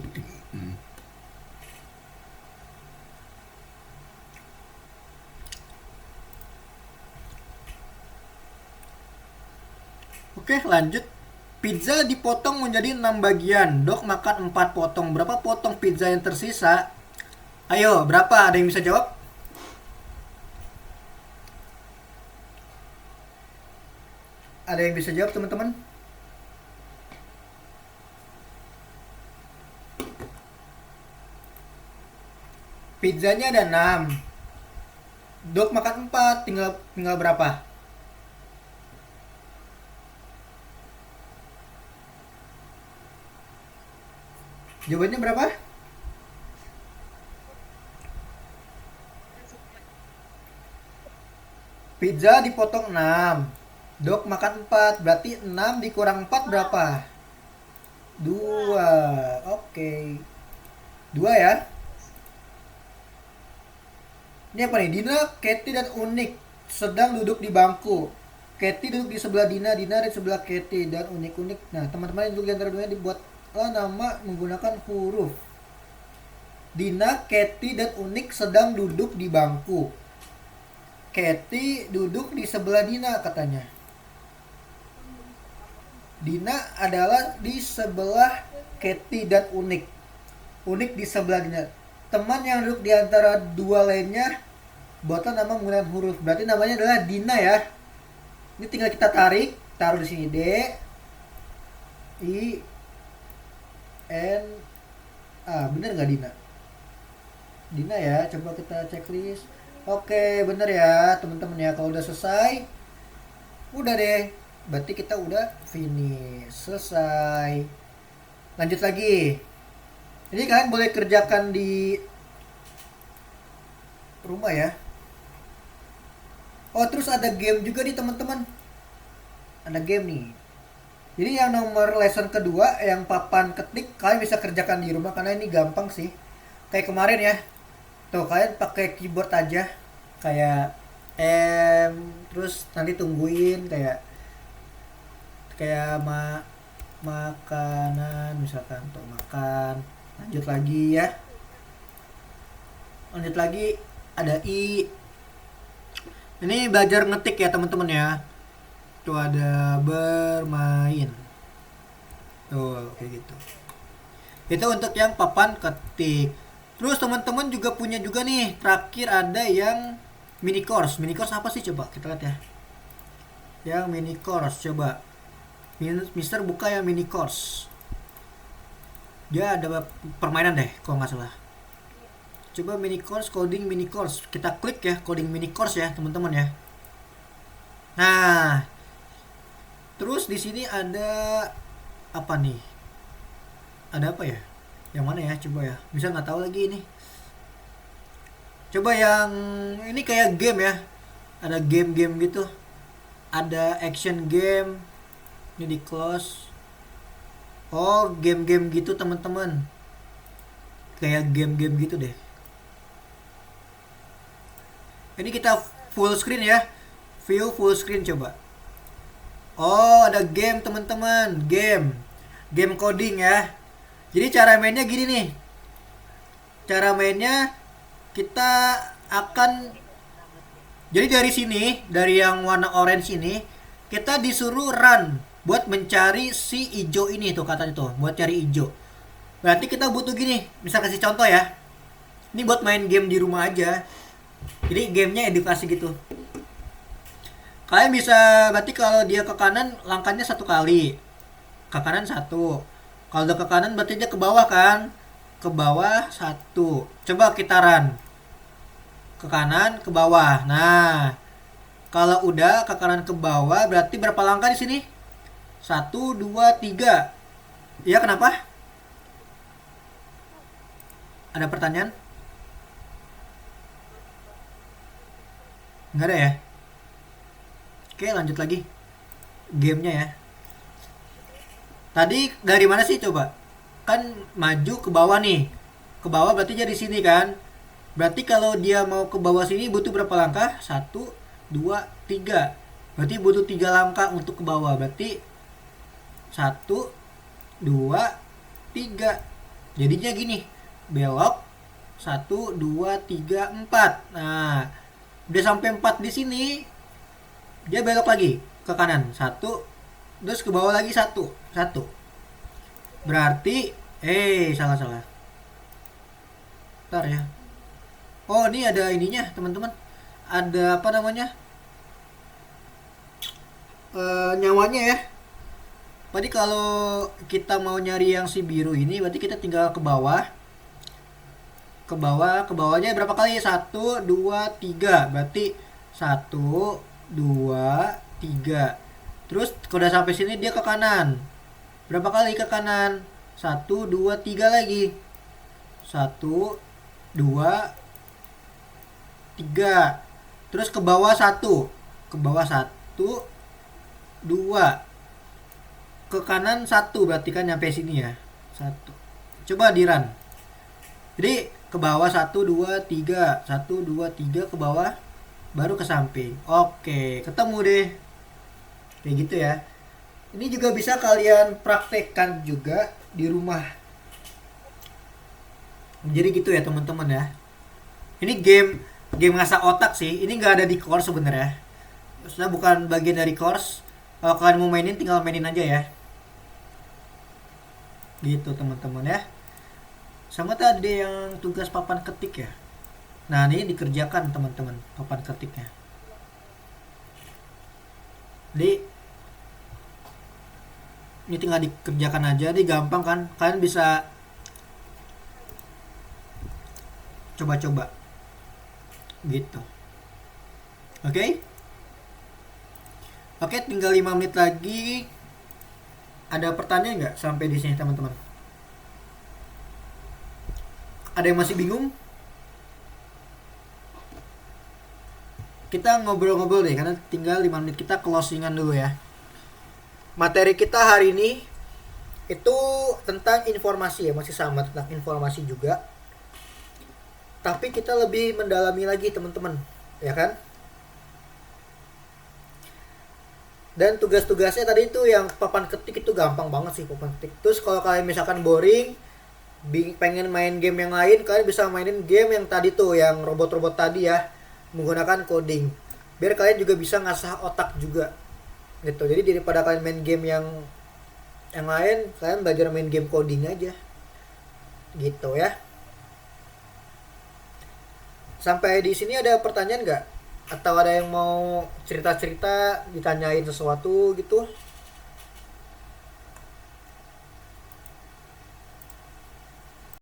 A: Oke, lanjut. Pizza dipotong menjadi 6 bagian. Dok makan 4 potong. Berapa potong pizza yang tersisa? Ayo, berapa? Ada yang bisa jawab? Ada yang bisa jawab, teman-teman? Pizzanya ada 6. Dok makan 4. Tinggal berapa? Jawabannya berapa? Pizza dipotong 6. Dok makan 4. Berarti 6 dikurang 4 berapa? 2. Oke. 2 ya. Ini apa nih? Dina, Katy, dan Unik sedang duduk di bangku. Katy duduk di sebelah Dina di sebelah Katy, dan Unik. Nah, teman-teman yang duduk di antara duanya dibuatlah nama menggunakan huruf. Dina, Katy, dan Unik sedang duduk di bangku. Katy duduk di sebelah Dina katanya. Dina adalah di sebelah Katy dan Unik. Unik di sebelah Dina. Teman yang duduk di antara dua lainnya buatlah nama menggunakan huruf. Berarti namanya adalah Dina ya. Ini tinggal kita taruh di sini D I N A. Bener nggak Dina? Dina ya. Coba kita checklist. Oke, bener ya teman-teman ya. Kalau udah selesai, udah deh. Berarti kita udah finish, selesai. Lanjut lagi. Ini kalian boleh kerjakan di rumah ya. Oh, terus ada game juga nih teman-teman. Ada game nih. Jadi yang nomor lesson kedua yang papan ketik kalian bisa kerjakan di rumah karena ini gampang sih. Kayak kemarin ya. Tuh kalian pakai keyboard aja. Kayak terus nanti tungguin kayak kayak makanan misalkan tuh makan. Lanjut lagi ya. Lanjut lagi ada i. Ini belajar ngetik ya teman-teman ya. Tuh ada bermain. Tuh kayak gitu. Itu untuk yang papan ketik. Terus teman-teman juga punya juga nih. Terakhir ada yang mini course. Mini course apa sih coba kita lihat ya. Yang mini course coba. Mister buka yang mini course. Dia ada permainan deh kalau nggak salah. Coba mini course, coding mini course. Kita klik ya coding mini course ya teman-teman ya. Nah, terus di sini ada apa nih? Ada apa ya? Yang mana ya? Coba ya. Bisa nggak tahu lagi ini. Coba yang ini kayak game ya. Ada game-game gitu. Ada action game. Ini di close. Oh, game-game gitu teman-teman. Kayak game-game gitu deh. Ini kita full screen ya. View full screen coba. Oh, ada game teman-teman. Game coding ya. Jadi cara mainnya gini nih. Cara mainnya kita akan jadi dari sini, dari yang warna orange ini, kita disuruh run buat mencari si ijo ini tuh katanya tuh, buat cari ijo. Berarti kita butuh gini, misal kasih contoh ya. Ini buat main game di rumah aja. Jadi gamenya edukasi gitu. Kalian bisa, berarti kalau dia ke kanan langkahnya 1 kali. Ke kanan 1. Kalau udah ke kanan berarti dia ke bawah kan. Ke bawah 1. Coba kita run. Ke kanan, ke bawah. Nah, kalau udah ke kanan ke bawah berarti berapa langkah di sini? 1, 2, 3. Iya kenapa? Ada pertanyaan? Nggak ada ya? Oke lanjut lagi. Gamenya ya. Tadi dari mana sih coba? Kan maju ke bawah nih. Ke bawah berarti jadi sini kan. Berarti kalau dia mau ke bawah sini butuh berapa langkah? 1, 2, 3. Berarti butuh 3 langkah untuk ke bawah. Berarti 1, 2, 3. Jadinya gini. Belok 1, 2, 3, 4. Nah, udah sampai 4 di sini. Dia belok lagi ke kanan 1, terus ke bawah lagi 1. Berarti salah. Bentar ya. Oh, ini ada ininya, teman-teman. Ada apa namanya? Nyawanya ya. Berarti kalau kita mau nyari yang si biru ini, berarti kita tinggal ke bawah. Ke bawahnya berapa kali? 1, 2, 3. Berarti 1, 2, 3. Terus kalau udah sampai sini dia ke kanan. Berapa kali ke kanan? 1, 2, 3 lagi. 1, 2, 3. Terus ke bawah 1. Ke bawah 1, 2. Ke kanan 1 berarti kan nyampe sini ya. 1. Coba di run. Jadi ke bawah 1, 2, 3. 1, 2, 3 ke bawah. Baru ke samping. Oke, ketemu deh. Kayak gitu ya. Ini juga bisa kalian praktekkan juga di rumah. Jadi gitu ya teman-teman ya. Ini game ngasah otak sih. Ini nggak ada di course sebenarnya. Maksudnya bukan bagian dari course. Kalau kalian mau mainin tinggal mainin aja ya. Gitu teman-teman ya. Sama tadi yang tugas papan ketik ya. Nah ini dikerjakan teman-teman papan ketiknya. Jadi ini tinggal dikerjakan aja, jadi gampang kan. Kalian bisa coba-coba gitu. Oke? Oke, tinggal 5 menit lagi. Ada pertanyaan nggak sampai di sini teman-teman? Ada yang masih bingung? kita ngobrol-ngobrol deh karena tinggal 5 menit, kita closingan dulu ya. Materi kita hari ini itu tentang informasi ya, masih sama tentang informasi juga. Tapi kita lebih mendalami lagi teman-teman, ya kan? Dan tugas-tugasnya tadi itu yang papan ketik itu gampang banget sih papan ketik. Terus kalau kalian misalkan boring, pengen main game yang lain, kalian bisa mainin game yang tadi tuh, yang robot-robot tadi ya, menggunakan coding. Biar kalian juga bisa ngasah otak juga. Gitu. Jadi daripada kalian main game yang lain, kalian belajar main game coding aja. Gitu ya. Sampai di sini ada pertanyaan nggak? Atau ada yang mau cerita-cerita, ditanyain sesuatu gitu?